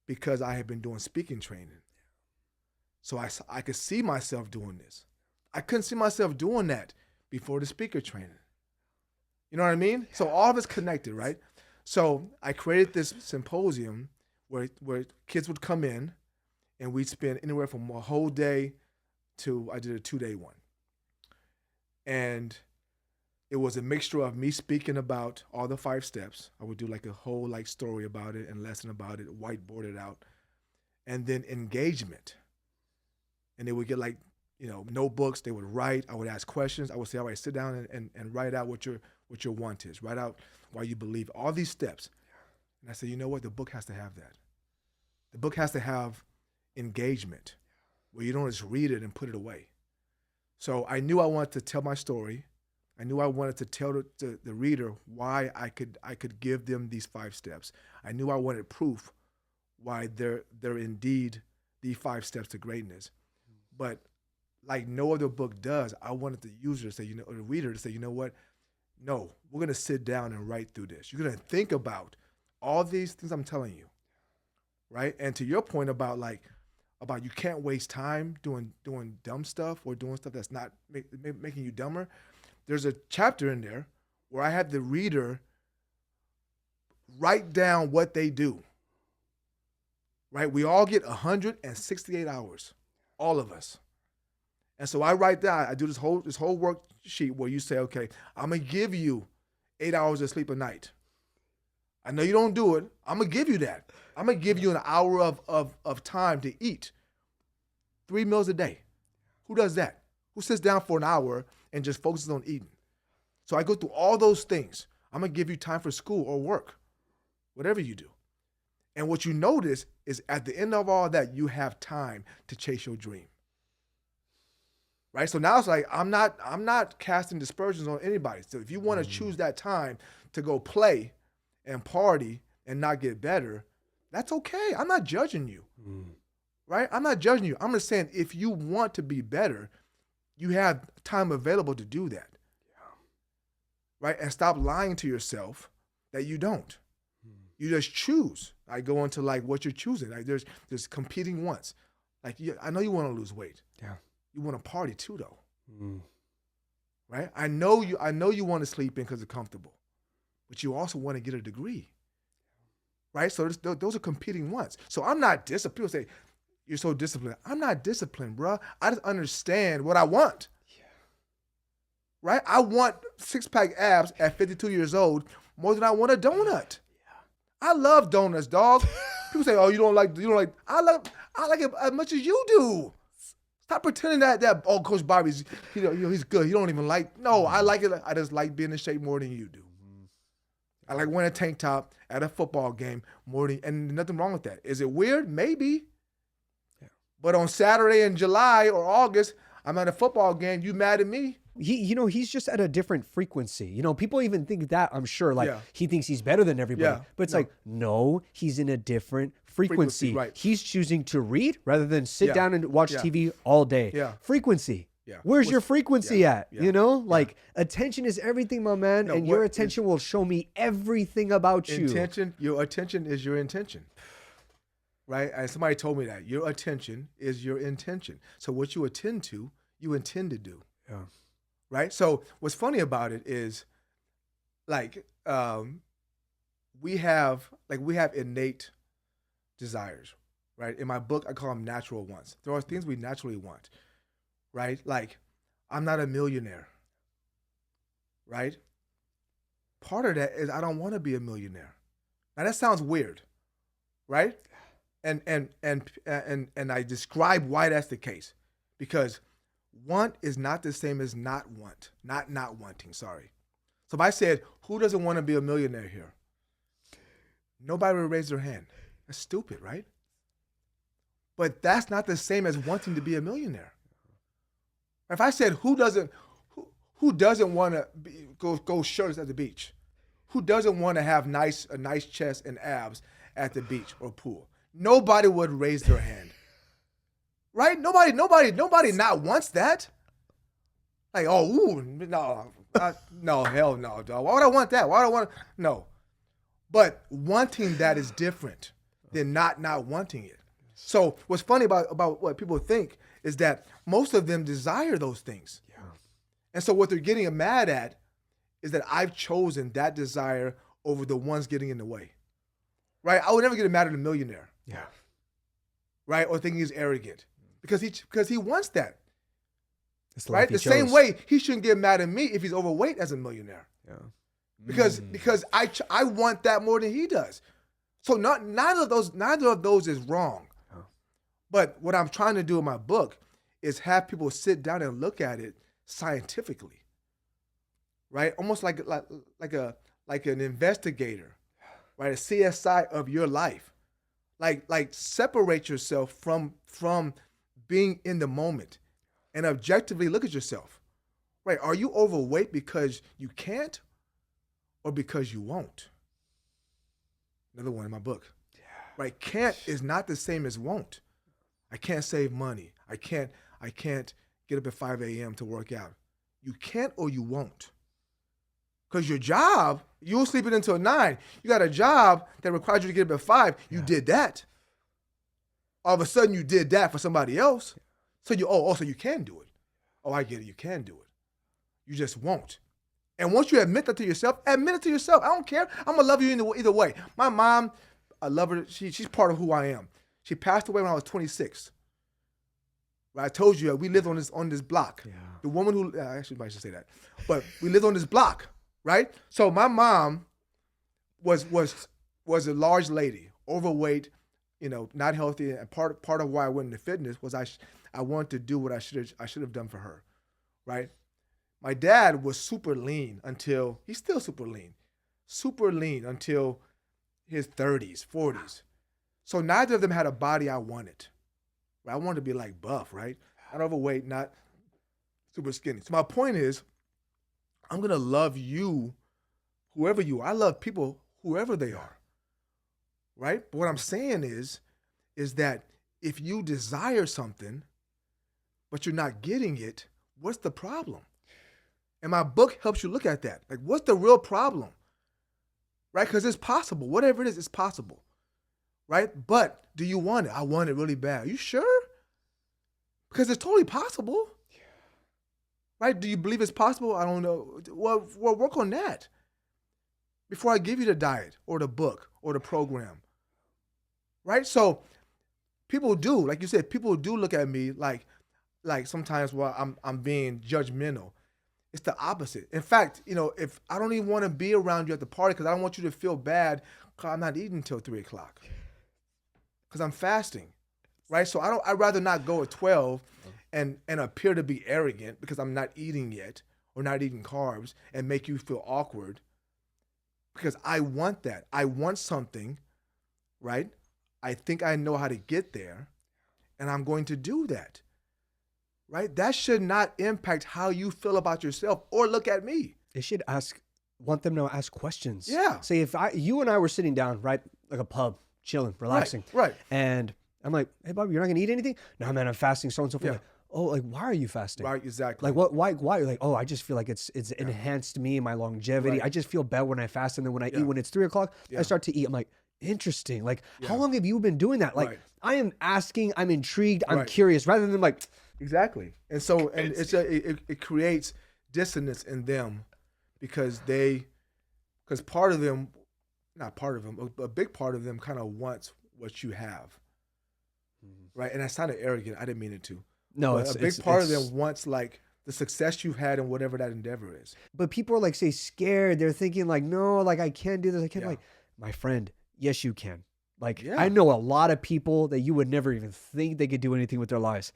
because I had been doing speaking training. So I could see myself doing this. I couldn't see myself doing that before the speaker training. You know what I mean? Yeah. So all of it's connected, right? So I created this symposium where kids would come in, and we'd spend anywhere from a whole day to, I did a 2-day one. And it was a mixture of me speaking about all the 5 steps. I would do like a whole like story about it and lesson about it, whiteboard it out, and then engagement. And they would get like, notebooks. They would write. I would ask questions. I would say, all right, sit down and write out what your want is. Write out why you believe. All these steps. And I said, you know what? The book has to have that. The book has to have engagement, where you don't just read it and put it away. So I knew I wanted to tell my story. I knew I wanted to tell the reader why I could give them these 5 steps. I knew I wanted proof why they're indeed the 5 steps to greatness. But like no other book does, I wanted the user to say, or the reader to say, you know what? No, we're going to sit down and write through this. You're going to think about all these things I'm telling you, right? And to your point about you can't waste time doing dumb stuff or doing stuff that's not making you dumber. There's a chapter in there where I had the reader write down what they do, right? We all get 168 hours, all of us. And so I write down, I do this whole worksheet where you say, okay, I'm going to give you 8 hours of sleep a night. I know you don't do it. I'm going to give you that. I'm going to give you an hour of time to eat 3 meals a day. Who does that? Who sits down for an hour and just focuses on eating? So I go through all those things. I'm going to give you time for school or work, whatever you do. And what you notice is at the end of all that, you have time to chase your dream. Right? So now it's like, I'm not casting dispersions on anybody. So if you want to choose that time to go play and party and not get better, that's okay. I'm not judging you. Right? I'm not judging you. I'm just saying, if you want to be better, you have time available to do that. Right? And stop lying to yourself that you don't. You just choose. I go into like what you're choosing. Like there's competing wants. Like I know you want to lose weight. Yeah. You want to party too though. Mm. Right? I know you want to sleep in because it's comfortable, but you also want to get a degree. Right? So those are competing wants. So I'm not disciplined. People say, you're so disciplined. I'm not disciplined, bro. I just understand what I want. Yeah. Right? I want 6-pack abs at 52 years old more than I want a donut. Yeah. I love donuts, dog. People say, oh, you don't like, I like it as much as you do. Stop pretending that oh, Coach Bobby's, he's good. You don't even like, no, I like it. I just like being in shape more than you do. I like wearing a tank top at a football game more than, and nothing wrong with that. Is it weird? Maybe. Yeah. But on Saturday in July or August, I'm at a football game. You mad at me? He's just at a different frequency. People even think that, I'm sure, like he thinks he's better than everybody. But it's like, no, he's in a different frequency. Right. He's choosing to read rather than sit down and watch TV all day. Yeah. Frequency. Yeah. Where's your frequency at? Like attention is everything, my man, and your attention will show me everything about you. Your attention is your intention. Right? And somebody told me that. Your attention is your intention. So what you attend to, you intend to do. Yeah. Right? So what's funny about it is like we have innate desires, right? In my book, I call them natural wants. There are things we naturally want. Right? Like, I'm not a millionaire. Right? Part of that is I don't want to be a millionaire. Now that sounds weird. Right? And I describe why that's the case. Because want is not the same as not want. Not wanting, sorry. So if I said, who doesn't want to be a millionaire here? Nobody would raise their hand. That's stupid, right? But that's not the same as wanting to be a millionaire. If I said who doesn't want to go shirtless at the beach? Who doesn't want to have a nice chest and abs at the beach or pool? Nobody would raise their hand. Right? Nobody not wants that. Like, oh, ooh, no, hell no, dog. Why would I want that? Why would I want no? But wanting that is different than not wanting it. So what's funny about what people think is that most of them desire those things. Yeah. And so what they're getting mad at is that I've chosen that desire over the ones getting in the way. Right? I would never get mad at a millionaire. Yeah. Right? Or thinking he's arrogant. Because he wants that. It's the right? The same way he shouldn't get mad at me if he's overweight as a millionaire. Yeah. Because I want that more than he does. So neither of those is wrong. But what I'm trying to do in my book is have people sit down and look at it scientifically, right? Almost like an investigator, right? A CSI of your life, like separate yourself from being in the moment, and objectively look at yourself, right? Are you overweight because you can't, or because you won't? Another one in my book, right? Can't is not the same as won't. I can't save money. I can't get up at 5 a.m. to work out. You can't or you won't. Because your job, you're sleeping until 9. You got a job that requires you to get up at 5. You did that. All of a sudden you did that for somebody else. So so you can do it. Oh, I get it. You can do it. You just won't. And once you admit that to yourself, admit it to yourself. I don't care. I'm going to love you either way. My mom, I love her. She's part of who I am. She passed away when I was 26. Right? I told you we lived on this block. Yeah. The woman who actually I should say that, but we lived on this block, right? So my mom was a large lady, overweight, not healthy, and part of why I went into fitness was I wanted to do what I should have done for her, right? My dad was super lean until he's still super lean until his 30s, 40s. So neither of them had a body I wanted. I wanted to be like buff, right? Not overweight, not super skinny. So my point is, I'm going to love you, whoever you are. I love people, whoever they are, right? But what I'm saying is that if you desire something, but you're not getting it, what's the problem? And my book helps you look at that. Like, what's the real problem? right? Because it's possible. Whatever it is, it's possible, right? But do you want it? I want it really bad. Are you sure? Because it's totally possible, right? Do you believe it's possible? I don't know. Well, work on that before I give you the diet or the book or the program, right? So people do, like you said, people do look at me like sometimes while I'm being judgmental. It's the opposite. In fact, if I don't even want to be around you at the party because I don't want you to feel bad because I'm not eating until 3 o'clock because I'm fasting, right? So I'd rather not go at 12 and appear to be arrogant because I'm not eating yet or not eating carbs and make you feel awkward because I want that. I want something, right? I think I know how to get there and I'm going to do that. Right? That should not impact how you feel about yourself or look at me. They should want them to ask questions. Yeah. Say if you and I were sitting down, right, like a pub, chilling, relaxing. Right. And I'm like, hey, Bobby, you're not going to eat anything? No, man, I'm fasting, so and so forth. Yeah. Like, oh, like, why are you fasting? Right, exactly. Like, why? You're like, oh, I just feel like it's enhanced me, my longevity. Right. I just feel better when I fast. And then when I eat, when it's 3 o'clock, I start to eat. I'm like, interesting. Like, how long have you been doing that? Like, I am asking, I'm intrigued, I'm curious, rather than like, exactly. And so, and it creates dissonance in them because part of them, not part of them, a big part of them kind of wants what you have. Right. And that sounded arrogant. I didn't mean it to. No, but a big part of them wants like the success you've had in whatever that endeavor is. But people are like, say, scared. They're thinking like, no, like I can't do this. I can't. Like, my friend, yes, you can. Like, I know a lot of people that you would never even think they could do anything with their lives.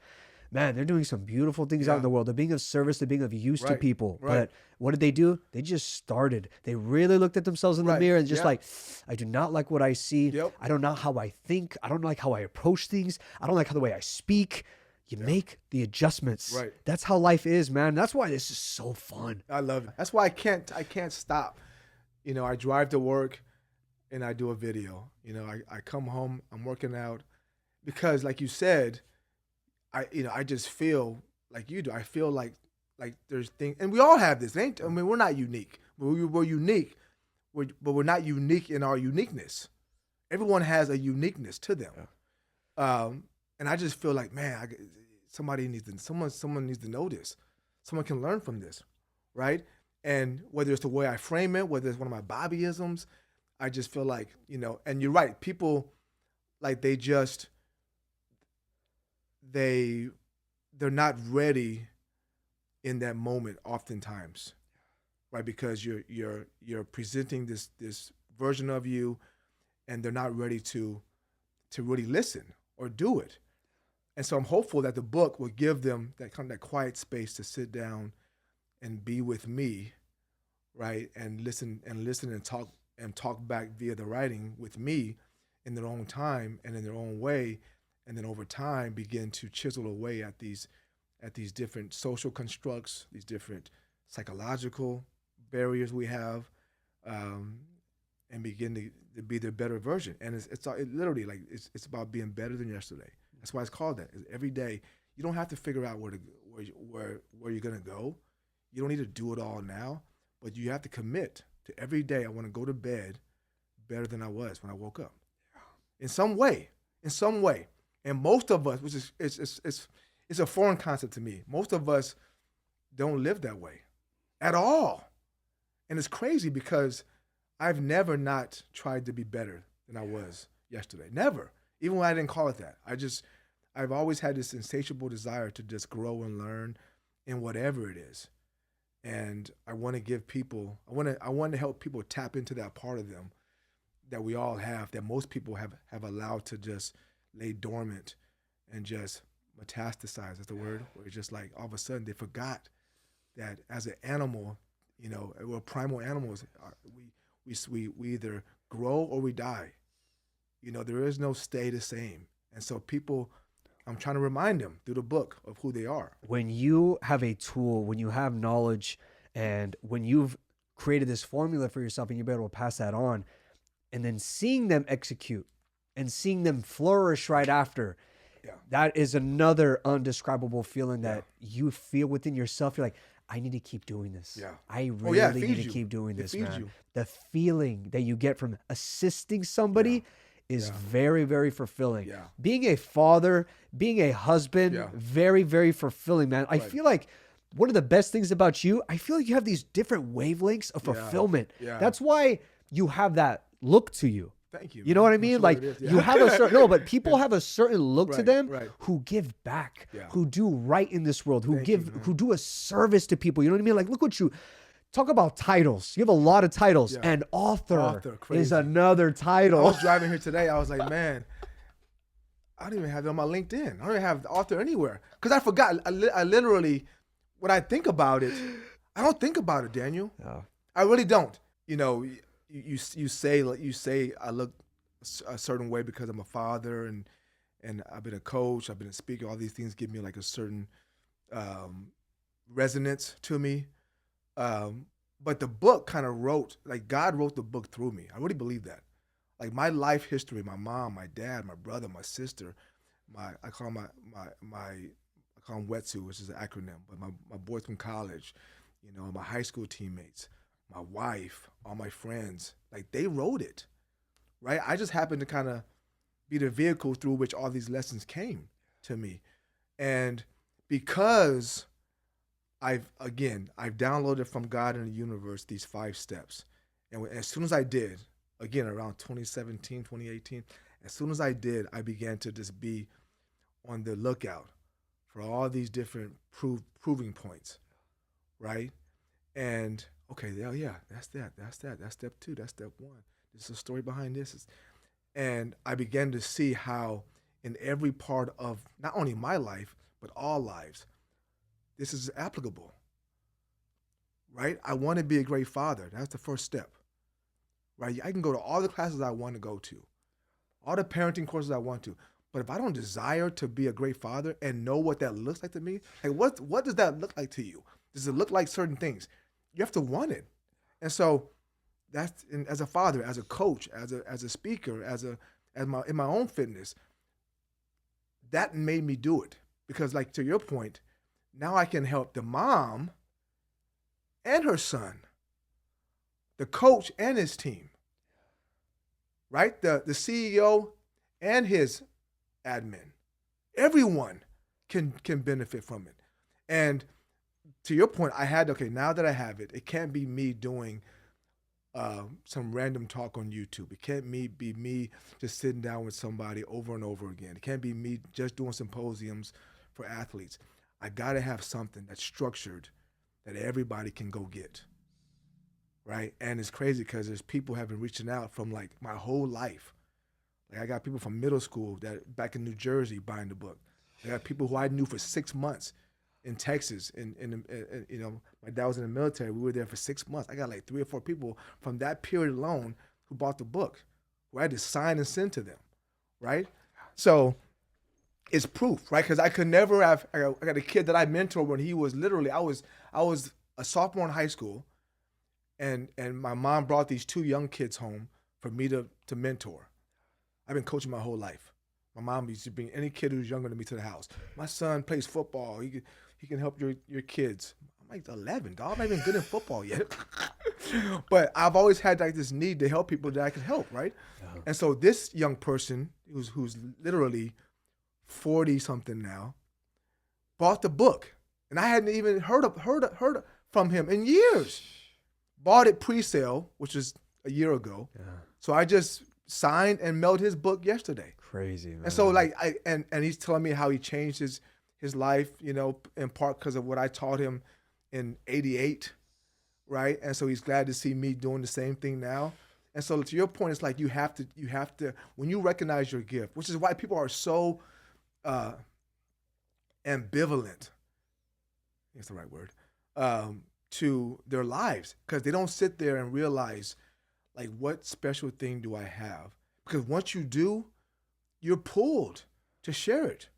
Man, they're doing some beautiful things out in the world. They're being of service. They're being of use to people. But what did they do? They just started. They really looked at themselves in the mirror and just like, I do not like what I see. I don't know how I think. I don't like how I approach things. I don't like the way I speak. You make the adjustments. Right. That's how life is, man. That's why this is so fun. I love it. That's why I can't stop. I drive to work and I do a video. I come home, I'm working out because like you said, I just feel like you do. I feel like there's things, and we all have this. We're not unique. We're unique, but we're not unique in our uniqueness. Everyone has a uniqueness to them, and I just feel like, man, someone needs to know this. Someone can learn from this, right? And whether it's the way I frame it, whether it's one of my Bobbyisms, I just feel like And you're right. People like they're not ready in that moment oftentimes, right? Because you're presenting this version of you, and they're not ready to really listen or do it. And so I'm hopeful that the book will give them that quiet space to sit down and be with me, right? And listen and talk back via the writing with me in their own time and in their own way. And then over time begin to chisel away at these different social constructs, these different psychological barriers we have, and begin to be their better version. And it's literally like it's about being better than yesterday. That's why it's called that. Every day, you don't have to figure out where you're gonna go. You don't need to do it all now, but you have to commit to every day. I want to go to bed better than I was when I woke up, in some way. And most of us, which is it's a foreign concept to me. Most of us don't live that way at all. And it's crazy because I've never not tried to be better than I was yesterday. Never. Even when I didn't call it that. I've always had this insatiable desire to just grow and learn in whatever it is. And I want to give people, I want to help people tap into that part of them that we all have, that most people have allowed to just lay dormant and just metastasize, is the word, where it's just like all of a sudden they forgot that as an animal, we're primal animals. We either grow or we die. There is no stay the same. And so people, I'm trying to remind them through the book of who they are. When you have a tool, when you have knowledge, and when you've created this formula for yourself and you're able to pass that on, and then seeing them execute and seeing them flourish right after, that is another undescribable feeling that you feel within yourself. You're like, I need to keep doing this. Yeah. I Oh, yeah, it really need feeds to you. keep doing It this, feeds man. you. The feeling that you get from assisting somebody is Yeah. very, very fulfilling. Yeah. Being a father, being a husband, Yeah. very, very fulfilling, man. I Right. feel like one of the best things about you, I feel like you have these different wavelengths of Yeah. fulfillment. Yeah. That's why you have that look to you. Thank you. You know man. what I I'm mean? sure Like it is, yeah. you have a certain but people have a certain look to Right, them right. who give back, Yeah. who do right in this world, who Thank you, man. who do a service to people. You know what I mean? Like look what you talk about titles. You have a lot of titles, Yeah. and author is crazy. another I title. was driving here today. I was like, man, I don't even have it on my LinkedIn. I don't even have the author anywhere because I forgot. I literally, when I think about it, I don't think about it, Daniel. Yeah. I really don't. You know, you say I look a certain way because I'm a father and I've been a coach, I've been a speaker. All these things give me like a certain resonance to me. But the book kind of God wrote the book through me. I really believe that. Like my life history, my mom, my dad, my brother, my sister, I call them Wetsu, which is an acronym, but my boys from college, you know, my high school teammates, my wife, all my friends, like they wrote it, right? I just happened to kind of be the vehicle through which all these lessons came to me. And because I've downloaded from God and the universe these 5 steps. And as soon as I did, again, around 2017, 2018, as soon as I did, I began to just be on the lookout for all these different proving points, right? And okay, yeah, that's step 2, that's step 1. There's a story behind this. And I began to see how in every part of not only my life, but all lives, this is applicable, right? I want to be a great father. That's the first step, right? I can go to all the classes I want to go to, all the parenting courses I want to, but if I don't desire to be a great father and know what that looks like to me, like what does that look like to you? Does it look like certain things? You have to want it. And so that's as a father, as a coach, as a speaker, in my own fitness, that made me do it. Because like to your point, now I can help the mom and her son, the coach and his team, right? The CEO and his admin. Everyone can benefit from it. And to your point, now that I have it, it can't be me doing some random talk on YouTube. It can't be me just sitting down with somebody over and over again. It can't be me just doing symposiums for athletes. I gotta have something that's structured that everybody can go get, right? And it's crazy because there's people have been reaching out from like my whole life. Like I got people from middle school that back in New Jersey buying the book. I got people who I knew for 6 months in Texas. And you know, my dad was in the military. We were there for 6 months. I got like 3 or 4 people from that period alone who bought the book, who I had to sign and send to them, right? So it's proof, right? Because I could never have. I got a kid that I mentored when he was literally. I was a sophomore in high school, and my mom brought these 2 young kids home for me to mentor. I've been coaching my whole life. My mom used to bring any kid who's younger than me to the house. My son plays football. He can help your kids. I'm like 11, dog. I'm not even good in football yet. But I've always had like this need to help people that I can help, right? Yeah. And so this young person who's literally 40 something now bought the book, and I hadn't even heard from him in years. Bought it pre-sale, which is a year ago. Yeah. So I just signed and mailed his book yesterday. Crazy, man. And so like and he's telling me how he changed his life, you know, in part because of what I taught him in '88, right? And so he's glad to see me doing the same thing now. And so to your point, it's like you have to when you recognize your gift, which is why people are so ambivalent, that's the right word, to their lives, because they don't sit there and realize, like, what special thing do I have? Because once you do, you're pulled to share it,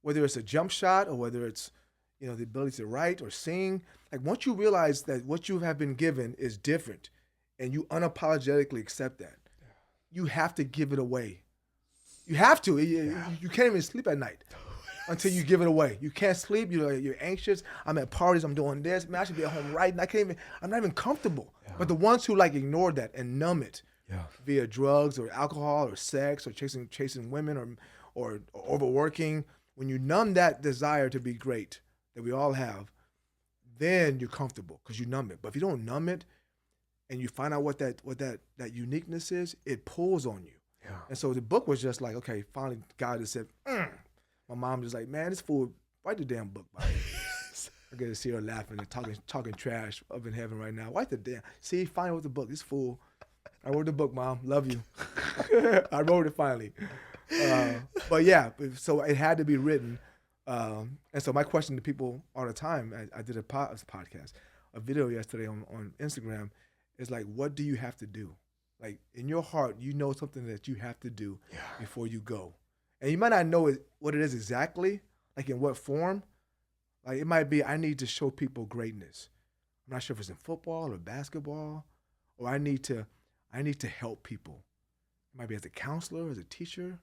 whether it's a jump shot or whether it's, you know, the ability to write or sing. Like, once you realize that what you have been given is different and you unapologetically accept that, you have to give it away. You have to. You can't even sleep at night until you give it away. You can't sleep. You're anxious. I'm at parties. I'm doing this. Man, I should be at home writing. I'm not even comfortable. Yeah. But the ones who like ignore that and numb it via drugs or alcohol or sex or chasing women or overworking, when you numb that desire to be great that we all have, then you're comfortable because you numb it. But if you don't numb it and you find out what that uniqueness is, it pulls on you. Yeah. And so the book was just like, okay, finally God just said, my mom was like, man, this fool, write the damn book, Bobby. I get to see her laughing and talking trash up in heaven right now. Write the damn, see, finally wrote the book, this fool. I wrote the book, Mom, love you. I wrote it finally. But yeah, so it had to be written. And so my question to people all the time, I did a podcast, a video yesterday on Instagram, is like, what do you have to do? Like in your heart, you know something that you have to do before you go. And you might not know what it is exactly, like in what form. Like it might be, I need to show people greatness. I'm not sure if it's in football or basketball, or I need to help people. It might be as a counselor, as a teacher.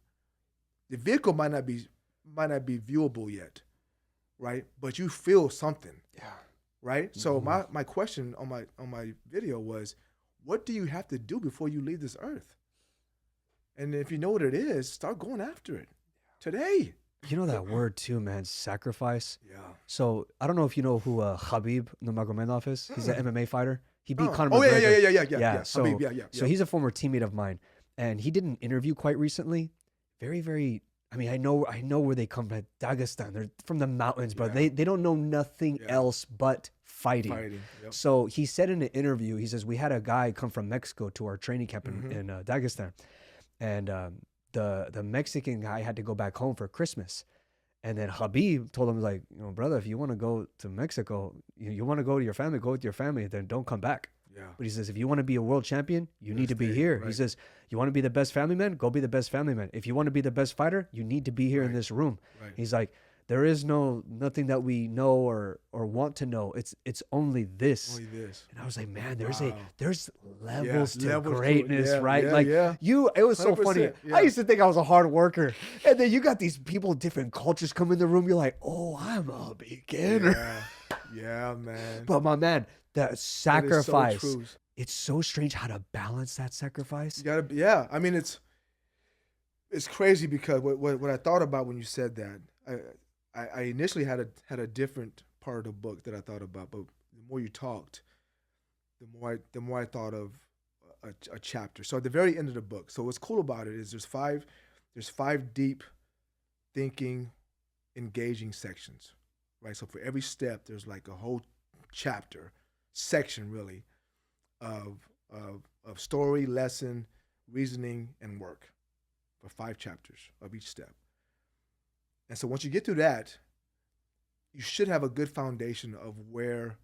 The vehicle might not be viewable yet, right? But you feel something. Yeah. Right? Mm-hmm. So my question on my video was, what do you have to do before you leave this earth? And if you know what it is, start going after it today. You know that word too, man, sacrifice. Yeah. So I don't know if you know who Khabib Nurmagomedov is. He's an MMA fighter. He beat Conor McGregor. Yeah. So, Khabib, so he's a former teammate of mine, and he did an interview quite recently. Very, very. I mean, I know where they come from. Dagestan. They're from the mountains, but they don't know nothing else but fighting. Yep. So he said in an interview, he says, we had a guy come from Mexico to our training camp in Dagestan. And the Mexican guy had to go back home for Christmas. And then Habib told him, like, brother, if you want to go to Mexico, you want to go to your family, go with your family, then don't come back. Yeah. But he says, if you want to be a world champion, you need to be here. Right. He says, you want to be the best family man? Go be the best family man. If you want to be the best fighter, you need to be here in this room. Right. He's like, there is nothing that we know or want to know. It's only this. Only this. And I was like, man, there's levels to greatness, right? It was so funny. Yeah. I used to think I was a hard worker. And then you got these people, different cultures come in the room. You're like, oh, I'm a beginner. Yeah, man. But my man, that sacrifice, so it's so strange how to balance that sacrifice. You gotta, I mean, it's crazy because what I thought about when you said that, I initially had a different part of the book that I thought about, but the more you talked, the more I thought of a chapter. So at the very end of the book, so what's cool about it is there's five deep thinking, engaging sections, right? So for every step, there's like a whole section really, of story, lesson, reasoning, and work for 5 chapters of each step. And so once you get through that, you should have a good foundation of where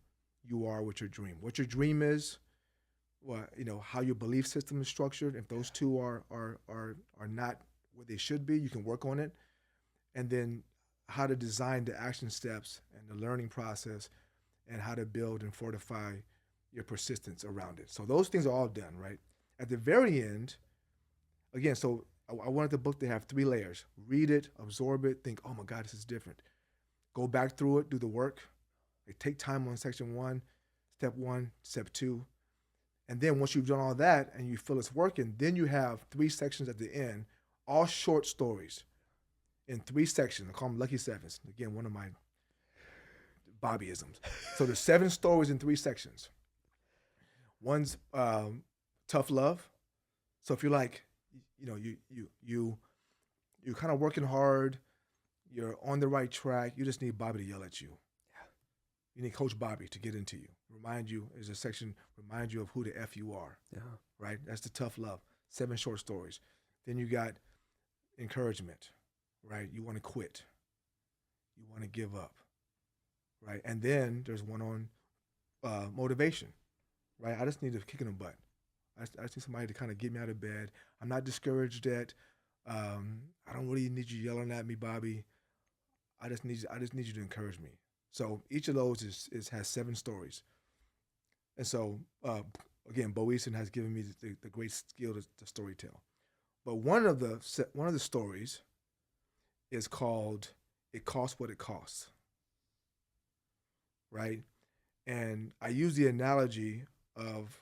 you are with your dream. What your dream is, how your belief system is structured. If those two are not what they should be, you can work on it. And then how to design the action steps and the learning process and how to build and fortify your persistence around it. So those things are all done, right? At the very end, again, so I wanted the book to have 3 layers. Read it, absorb it, think, oh my God, this is different. Go back through it, do the work. Take time on section 1, step 2. And then once you've done all that and you feel it's working, then you have 3 sections at the end, all short stories in 3 sections. I call them Lucky Sevens. Again, one of my Bobbyisms. So there's 7 stories in 3 sections. One's tough love. So if you're like, you're kind of working hard, you're on the right track, you just need Bobby to yell at you. Yeah. You need Coach Bobby to get into you. Remind you of who the F you are. Yeah. Right? That's the tough love. 7 short stories. Then you got encouragement, right? You want to quit. You want to give up. Right? And then there's one on motivation. Right? I just need a kick in the butt. I just need somebody to kind of get me out of bed. I'm not discouraged yet. I don't really need you yelling at me, Bobby. I just need you to encourage me. So each of those has 7 stories. And so again, Bo Eason has given me the great skill to storytell. But one of the stories is called it costs what it costs, right? And I use the analogy of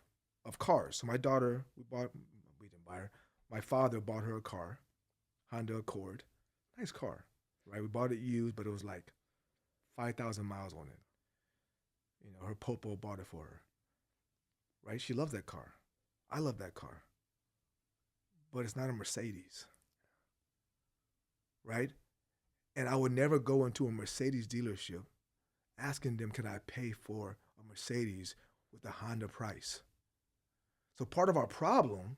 cars. So my daughter, we didn't buy her. My father bought her a car, Honda Accord, nice car, right? We bought it used, but it was like 5,000 miles on it. You know, her popo bought it for her, right? She loves that car. I love that car, but it's not a Mercedes, right? And I would never go into a Mercedes dealership asking them, can I pay for a Mercedes with a Honda price? So part of our problem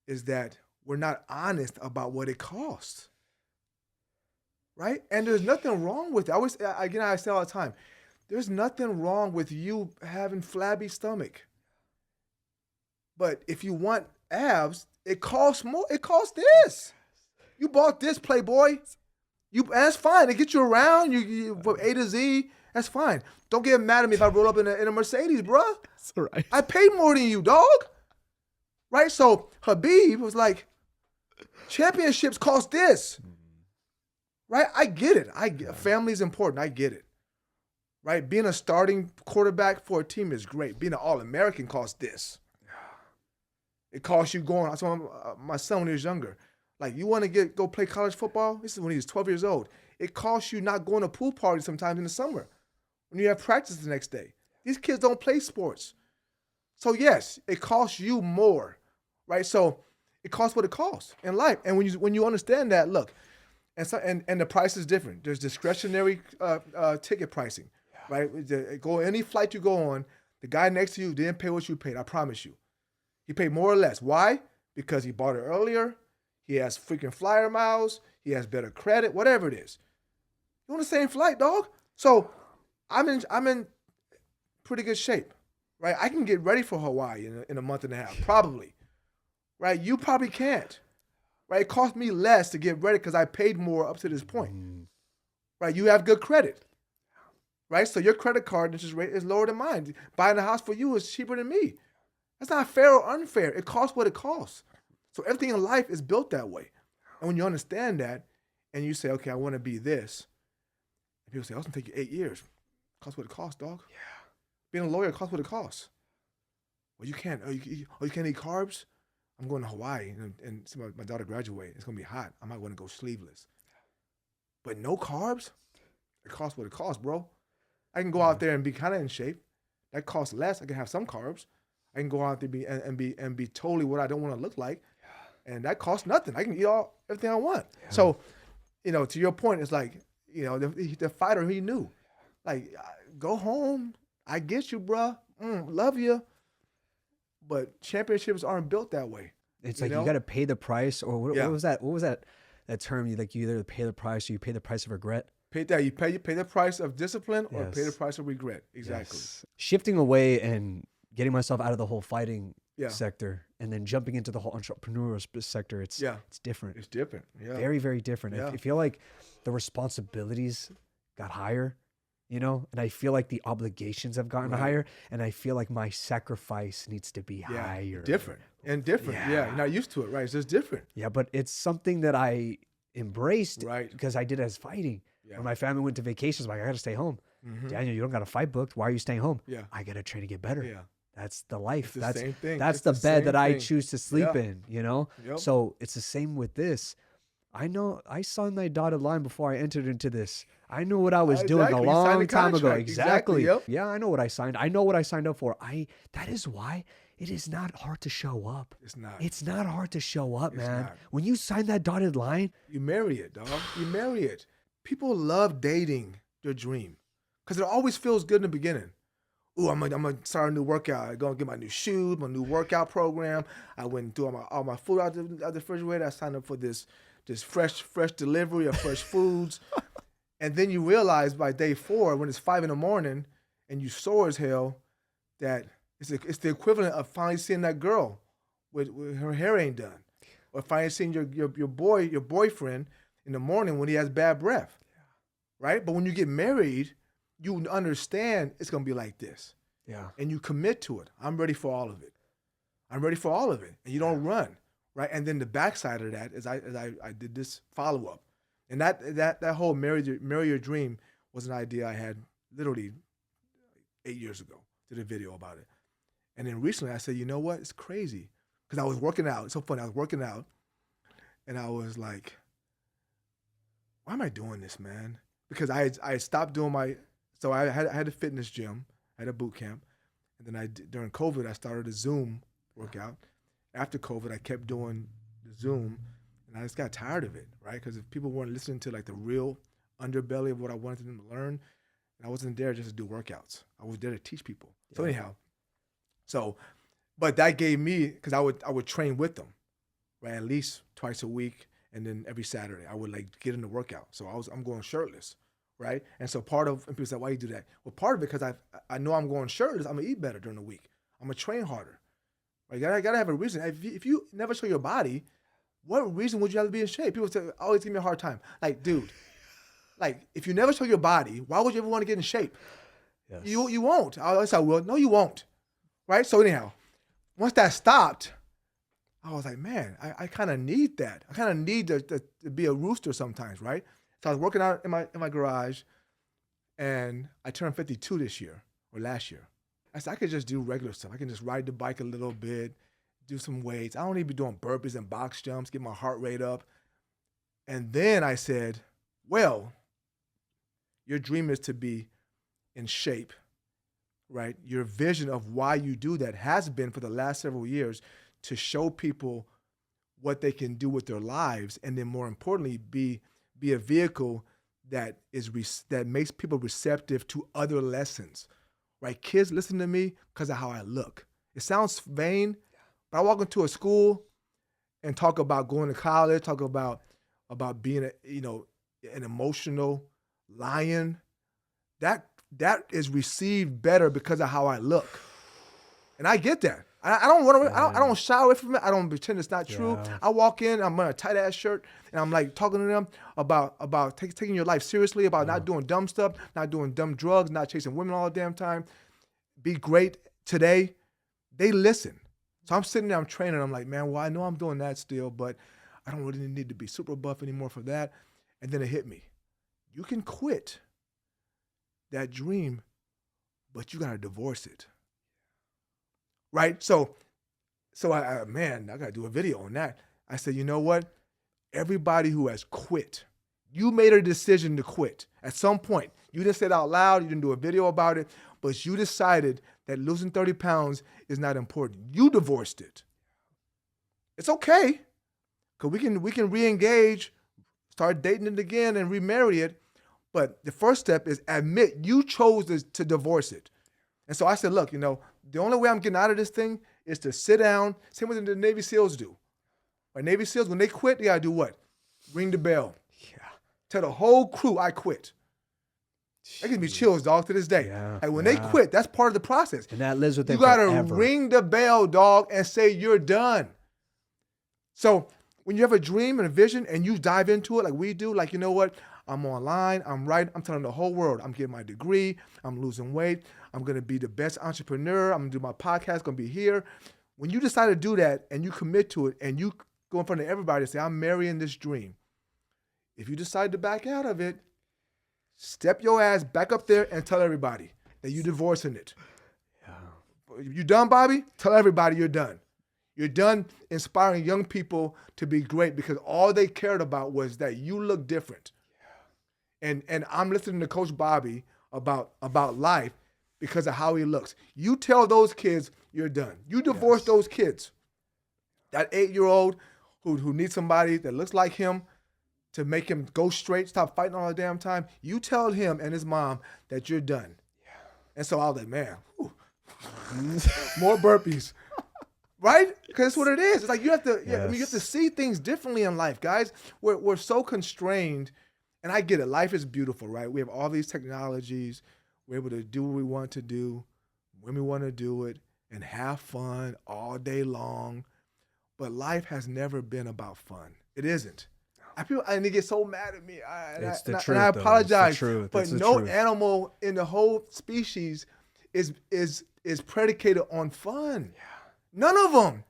is that we're not honest about what it costs, right? And there's nothing wrong with it. I say all the time, there's nothing wrong with you having flabby stomach. But if you want abs, it costs more. It costs this. You bought this, Playboy. That's fine. It gets you around. You from A to Z. That's fine. Don't get mad at me if I roll up in a Mercedes, bruh. That's all right. I paid more than you, dog. Right? So Habib was like, championships cost this. Right? I get it. Family is important. I get it. Right? Being a starting quarterback for a team is great. Being an All-American costs this. It costs you going. I told my son when he was younger, like, you want to go play college football? This is when he was 12 years old. It costs you not going to pool parties sometimes in the summer when you have practice the next day. These kids don't play sports. So yes, it costs you more, right? So it costs what it costs in life. And when you understand that, look, and the price is different. There's discretionary ticket pricing, right? Any flight you go on, the guy next to you didn't pay what you paid. I promise you. He paid more or less. Why? Because he bought it earlier. He has freaking flyer miles. He has better credit, whatever it is. You're on the same flight, dog. So I'm in pretty good shape, right? I can get ready for Hawaii in a month and a half, probably, right? You probably can't, right? It cost me less to get ready because I paid more up to this point, right? You have good credit, right? So your credit card interest rate is lower than mine. Buying a house for you is cheaper than me. That's not fair or unfair. It costs what it costs. So everything in life is built that way. And when you understand that and you say, okay, I want to be this, and people say, oh, it's going to take you 8 years. It costs what it costs, dog. Yeah. Being a lawyer costs what it costs. Well, you can't. You can't eat carbs? I'm going to Hawaii and see my daughter graduate. It's going to be hot. I might want to go sleeveless. But no carbs? It costs what it costs, bro. I can go out there and be kind of in shape. That costs less. I can have some carbs. I can go out there and be totally what I don't want to look like, and that costs nothing. I can eat everything I want. Yeah. So, to your point, it's like, the fighter, he knew, like, go home. I get you, bruh. Love you. But championships aren't built that way. It's like you got to pay the price, or what was that? What was that term? You either pay the price or you pay the price of regret. You pay the price of discipline or pay the price of regret. Exactly. Yes. Shifting away and getting myself out of the whole fighting sector and then jumping into the whole entrepreneurial sector, it's different. It's different. Yeah. Very, very different. Yeah. I feel like the responsibilities got higher, and I feel like the obligations have gotten higher, and I feel like my sacrifice needs to be higher. Different. Yeah. You're not used to it, right? It's just different. Yeah, but it's something that I embraced right. because I did it as fighting. Yeah. When my family went to vacations, I'm like, I got to stay home. Mm-hmm. Daniel, you don't got a fight booked. Why are you staying home? Yeah. I got to train to get better. Yeah. That's the life. It's the same thing. That's the bed that I choose to sleep in, Yep. So it's the same with this. I know I signed my dotted line before I entered into this. I knew what I was doing a long time ago. Exactly. Yep. Yeah, I know what I signed. I know what I signed up for. That is why it is not hard to show up. It's not. It's not hard to show up, man. Not. When you sign that dotted line, you marry it, dog. You marry it. People love dating their dream because it always feels good in the beginning. Ooh, I'm gonna start a new workout. I'm gonna get my new shoes, my new workout program. I went and threw all my food out the refrigerator. I signed up for this fresh delivery of fresh foods. And then you realize by day 4, when it's 5 a.m. and you sore as hell, that it's the equivalent of finally seeing that girl with her hair ain't done, or finally seeing your boyfriend in the morning when he has bad breath, right? But when you get married, you understand it's gonna be like this, and you commit to it. I'm ready for all of it. And you don't run, right? And then the backside of that is I did this follow up, And that whole marry your dream was an idea I had literally 8 years ago. Did a video about it. And then recently I said, you know what? It's crazy. Because I was working out. It's so funny. I was working out. And I was like, why am I doing this, man? Because I stopped doing so I had a fitness gym. I had a boot camp. And then during COVID, I started a Zoom workout. After COVID, I kept doing the Zoom. And I just got tired of it, right? Because if people weren't listening to like the real underbelly of what I wanted them to learn, and I wasn't there just to do workouts. I was there to teach people. Yeah. So anyhow, but that gave me, because I would train with them, right? At least twice a week, and then every Saturday I would like get in the workout. So I'm going shirtless, right? And so and people say, why you do that? Well, part of it because I know I'm going shirtless. I'm gonna eat better during the week. I'm gonna train harder. Right? I gotta have a reason. If you never show your body, what reason would you have to be in shape? People say, always give me a hard time. Like, dude, like if you never show your body, why would you ever want to get in shape? Yes. You won't. I said, well, no, you won't. Right? So anyhow, once that stopped, I was like, man, I kind of need that. I kind of need to be a rooster sometimes, right? So I was working out in my garage, and I turned 52 this year or last year. I said I could just do regular stuff. I can just ride the bike a little bit, do some weights. I don't need to be doing burpees and box jumps, get my heart rate up. And then I said, well, your dream is to be in shape, right? Your vision of why you do that has been for the last several years to show people what they can do with their lives, and then more importantly, be a vehicle that makes people receptive to other lessons, right? Kids listen to me because of how I look. It sounds vain, but I walk into a school and talk about going to college, talk about being an emotional lion. That is received better because of how I look, and I get that. I don't shy away from it. I don't pretend it's not true. I walk in, I'm wearing a tight ass shirt, and I'm like talking to them about taking your life seriously, about not doing dumb stuff, not doing dumb drugs, not chasing women all the damn time. Be great today. They listen. So I'm sitting there, I'm training. I'm like, man, well, I know I'm doing that still, but I don't really need to be super buff anymore for that. And then it hit me. You can quit that dream, but you gotta divorce it. Right? So I gotta do a video on that. I said, you know what? Everybody who has quit, you made a decision to quit at some point. You didn't say it out loud, you didn't do a video about it, but you decided that losing 30 pounds is not important. You divorced it. It's okay, because we can re-engage, start dating it again and remarry it. But the first step is admit you chose to divorce it. And so I said, look, the only way I'm getting out of this thing is to sit down. Same way the Navy SEALs do. Right? Navy SEALs, when they quit, they gotta do what? Ring the bell. Yeah. Tell the whole crew I quit. That gives me chills, dog, to this day. Yeah, like when they quit, that's part of the process. And that lives with them You gotta forever. ring the bell, dog, and say you're done. So when you have a dream and a vision and you dive into it like we do, like, you know what? I'm online, I'm telling the whole world, I'm getting my degree, I'm losing weight, I'm gonna be the best entrepreneur, I'm gonna do my podcast, gonna be here. When you decide to do that and you commit to it and you go in front of everybody and say, I'm marrying this dream. If you decide to back out of it, step your ass back up there and tell everybody that you're divorcing it. Yeah. You done, Bobby? Tell everybody you're done. You're done inspiring young people to be great because all they cared about was that you look different. And I'm listening to Coach Bobby about life because of how he looks. You tell those kids you're done. You divorce those kids. That 8-year-old who needs somebody that looks like him to make him go straight, stop fighting all the damn time. You tell him and his mom that you're done. Yeah. And so I was like, man, more burpees. Right? Because that's what it is. It's like you have to, you have to see things differently in life, guys. We're so constrained. And I get it. Life is beautiful, right? We have all these technologies. We're able to do what we want to do when we want to do it and have fun all day long. But life has never been about fun. It isn't. And they get so mad at me. It's the truth, and I apologize. It's the truth. But no animal in the whole species is predicated on fun. Yeah. None of them.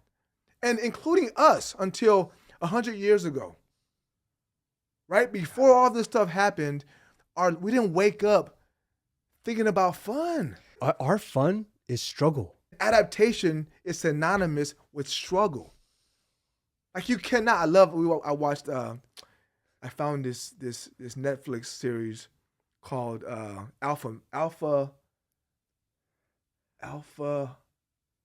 And including us until 100 years ago. right? Before all this stuff happened, we didn't wake up thinking about fun. Our fun is struggle. Adaptation is synonymous with struggle. Like you cannot. I watched. I found this Netflix series called Alpha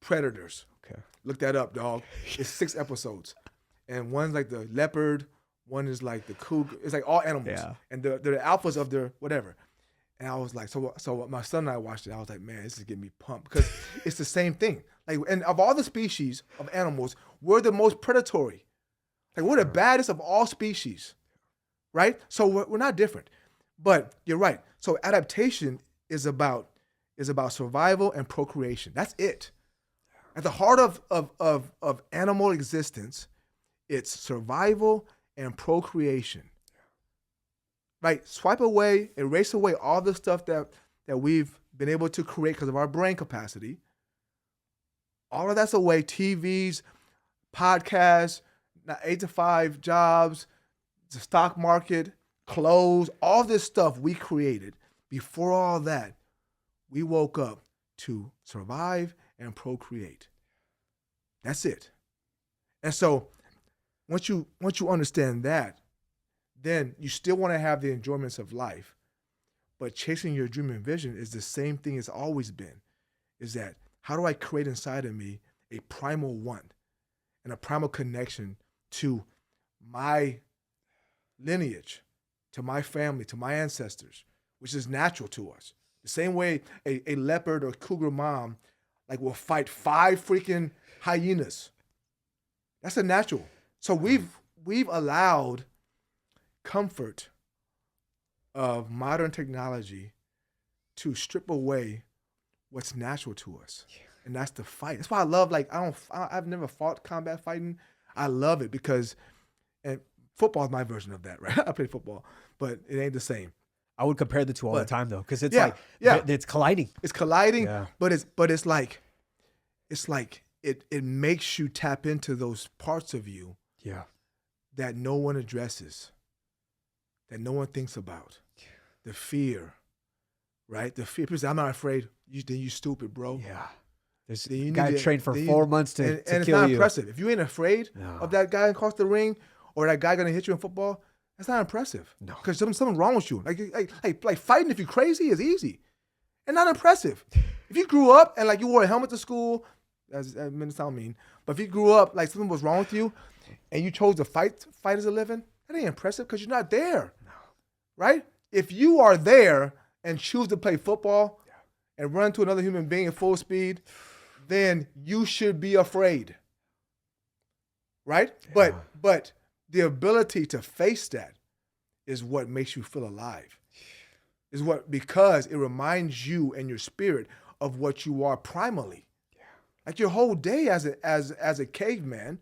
Predators. Okay. Look that up, dog. It's 6 episodes, and one's like the leopard, one is like the cougar. It's like all animals, and they're the alphas of their whatever. And I was like, so my son and I watched it. I was like, man, this is getting me pumped because it's the same thing. Like, and of all the species of animals, we're the most predatory. Like, we're the baddest of all species, right? So we're not different. But you're right. So adaptation is about survival and procreation. That's it. At the heart of animal existence, it's survival and procreation. Right? Erase away all the stuff that we've been able to create because of our brain capacity. All of that's away. TVs, podcasts, 8-to-5 jobs, the stock market, clothes, all this stuff we created. Before all that, we woke up to survive and procreate. That's it. And so once you understand that, then you still want to have the enjoyments of life. But chasing your dream and vision is the same thing it's always been, is that how do I create inside of me a primal want and a primal connection to my lineage, to my family, to my ancestors, which is natural to us. The same way a leopard or cougar mom like will fight 5 freaking hyenas. That's a natural. So we've allowed comfort of modern technology to strip away what's natural to us, and that's the fight. That's why I love, like, I've never fought combat fighting. I love it because, and football is my version of that, right? I play football, but it ain't the same. I would compare the two all the time though, because it's it's colliding. It's colliding, but it's like it makes you tap into those parts of you, that no one addresses, that no one thinks about. The fear, right? The fear. People say, I'm not afraid. Then you stupid, bro. Yeah. There's a guy trained for 4 months to and kill it's not you. Impressive. If you ain't afraid of that guy across the ring or that guy gonna hit you in football, that's not impressive. No. Because something's wrong with you. Like fighting if you're crazy is easy and not impressive. If you grew up and like you wore a helmet to school, that sound mean, but if you grew up like something was wrong with you and you chose to fight as a living, that ain't impressive because you're not there. No. Right? If you are there and choose to play football and run to another human being at full speed, then you should be afraid. Right? Yeah. But the ability to face that is what makes you feel alive. Because it reminds you and your spirit of what you are primally. Yeah. Like your whole day as a caveman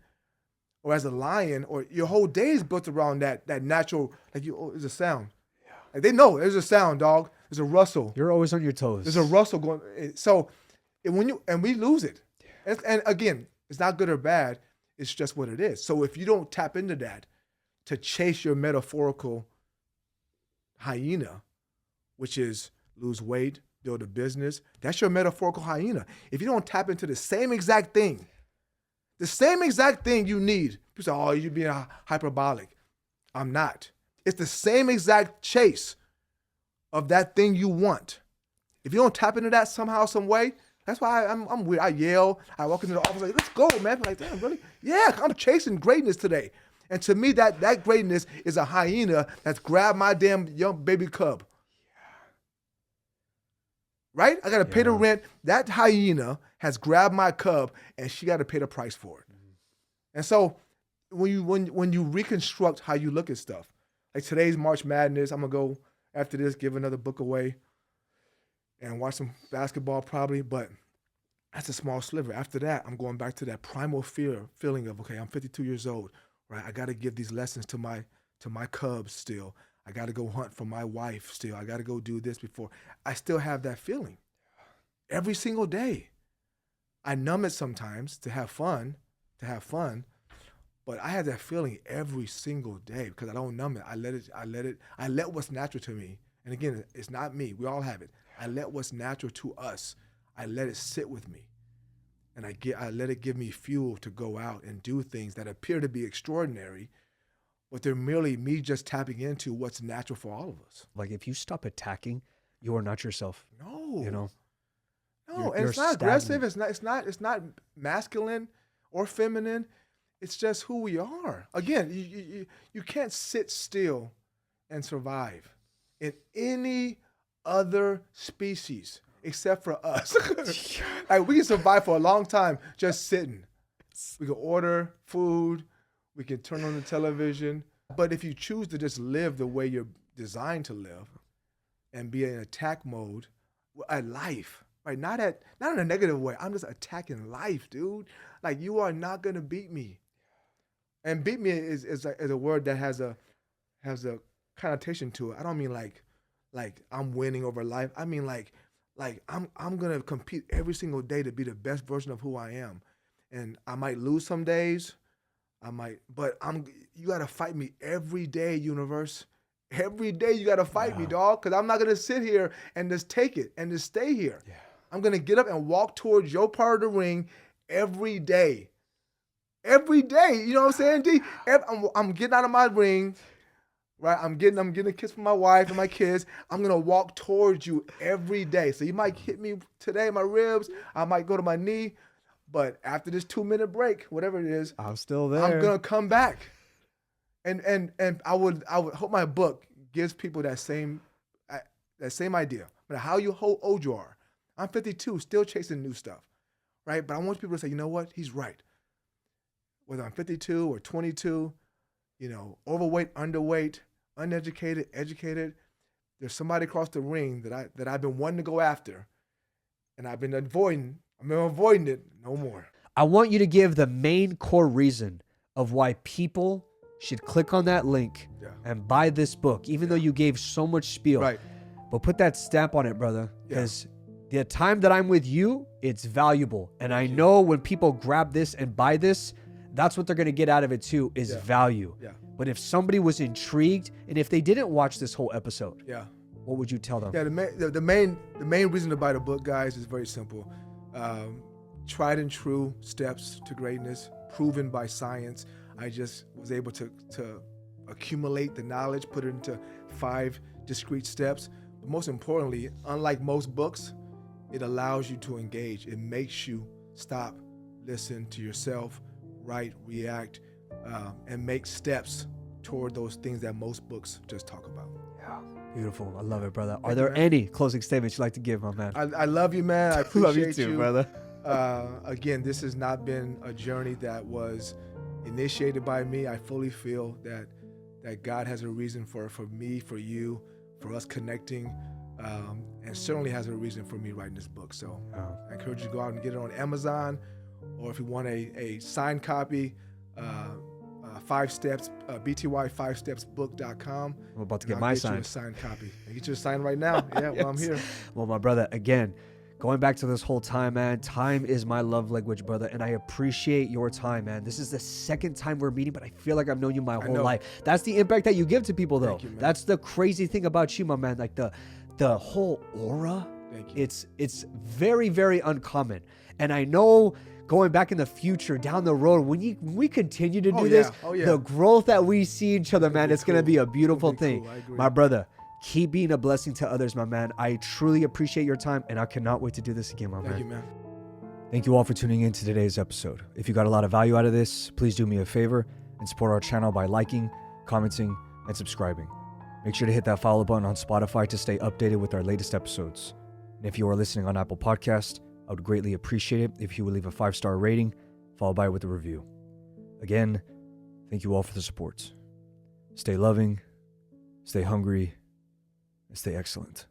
or as a lion, or your whole day is built around that natural, there's a sound. Yeah. Like they know there's a sound, dog. There's a rustle. You're always on your toes. There's a rustle going. So we lose it. Yeah. And again, it's not good or bad. It's just what it is. So if you don't tap into that to chase your metaphorical hyena, which is lose weight, build a business, that's your metaphorical hyena. If you don't tap into the same exact thing you need, people say, oh, you're being hyperbolic. I'm not. It's the same exact chase of that thing you want. If you don't tap into that somehow, some way, that's why I'm weird. I yell. I walk into the office like, let's go, man. I'm like, damn, really? Yeah, I'm chasing greatness today. And to me, that greatness is a hyena that's grabbed my damn young baby cub. Yeah. Right? I got to pay the rent. That hyena has grabbed my cub, and she got to pay the price for it. Mm-hmm. And so when you reconstruct how you look at stuff, like today's March Madness, I'm going to go after this, give another book away and watch some basketball probably, but that's a small sliver. After that, I'm going back to that primal feeling of, okay, I'm 52 years old, right? I got to give these lessons to my cubs still. I got to go hunt for my wife still. I got to go do this before. I still have that feeling every single day. I numb it sometimes to have fun, But I had that feeling every single day because I don't numb it. I let what's natural to me. And again, it's not me. We all have it. I let what's natural to us. I let it sit with me. And I let it give me fuel to go out and do things that appear to be extraordinary, but they're merely me just tapping into what's natural for all of us. Like if you stop attacking, you are not yourself. No. You know? No, and You're it's not stagnant. aggressive. It's not masculine or feminine. It's just who we are. Again, you can't sit still and survive in any other species except for us. Like we can survive for a long time just sitting. We can order food. We can turn on the television. But if you choose to just live the way you're designed to live and be in attack mode at life, right? Not in a negative way. I'm just attacking life, dude. Like you are not gonna beat me. And beat me is a word that has a connotation to it. I don't mean like I'm winning over life. I mean like I'm gonna compete every single day to be the best version of who I am. And I might lose some days. But you gotta fight me every day, universe. Every day you gotta fight me, dog, because I'm not gonna sit here and just take it and just stay here. Yeah. I'm gonna get up and walk towards your part of the ring every day. Every day, you know what I'm saying, D? I'm getting out of my ring, right? I'm getting a kiss from my wife and my kids. I'm gonna walk towards you every day. So you might hit me today, my ribs. I might go to my knee. But after this 2-minute break, whatever it is, I'm still there. I'm gonna come back, and I would hope my book gives people that same idea. But how old you are, I'm 52, still chasing new stuff, right? But I want people to say, you know what? He's right. Whether I'm 52 or 22, overweight, underweight, uneducated, educated, there's somebody across the ring that I've been wanting to go after, and I've been avoiding. I'm avoiding it no more. I want you to give the main core reason of why people should click on that link and buy this book, even though you gave so much spiel. Right. But put that stamp on it, brother, because the time that I'm with you, it's valuable. And I know when people grab this and buy this, that's what they're going to get out of it too, is value. Yeah. But if somebody was intrigued, and if they didn't watch this whole episode, what would you tell them? Yeah, the main reason to buy the book, guys, is very simple. Tried and true steps to greatness, proven by science. I just was able to accumulate the knowledge, put it into 5 discrete steps. But most importantly, unlike most books, it allows you to engage. It makes you stop, listen to yourself, write, react, and make steps toward those things that most books just talk about. Yeah, beautiful. I love it, brother. Are there any closing statements you'd like to give, my man? I love you, man. I appreciate love you too, brother. Again, this has not been a journey that was initiated by me. I fully feel that God has a reason for me, for you, for us connecting, and certainly has a reason for me writing this book. So I encourage you to go out and get it on Amazon, or if you want a signed copy, 5 steps, BTY5stepsbook.com. I'm about to get my signed. You a signed copy. I get you a sign right now. Yeah, yes. Well, I'm here. Well, my brother, again, going back to this whole time, man, time is my love language, brother, and I appreciate your time, man. This is the second time we're meeting, but I feel like I've known you my whole life. That's the impact that you give to people, though. Thank you, man. That's the crazy thing about you, my man. Like the whole aura, thank you. It's very, very uncommon. And I know going back in the future, down the road, when we continue to do this, the growth that we see each other, man, it's going to be a beautiful thing. Cool. I agree. My brother, keep being a blessing to others, my man. I truly appreciate your time, and I cannot wait to do this again, my man. Thank you, man. Thank you all for tuning in to today's episode. If you got a lot of value out of this, please do me a favor and support our channel by liking, commenting, and subscribing. Make sure to hit that follow button on Spotify to stay updated with our latest episodes. And if you are listening on Apple Podcast, I would greatly appreciate it if you would leave a 5-star rating, followed by with a review. Again, thank you all for the support. Stay loving, stay hungry, and stay excellent.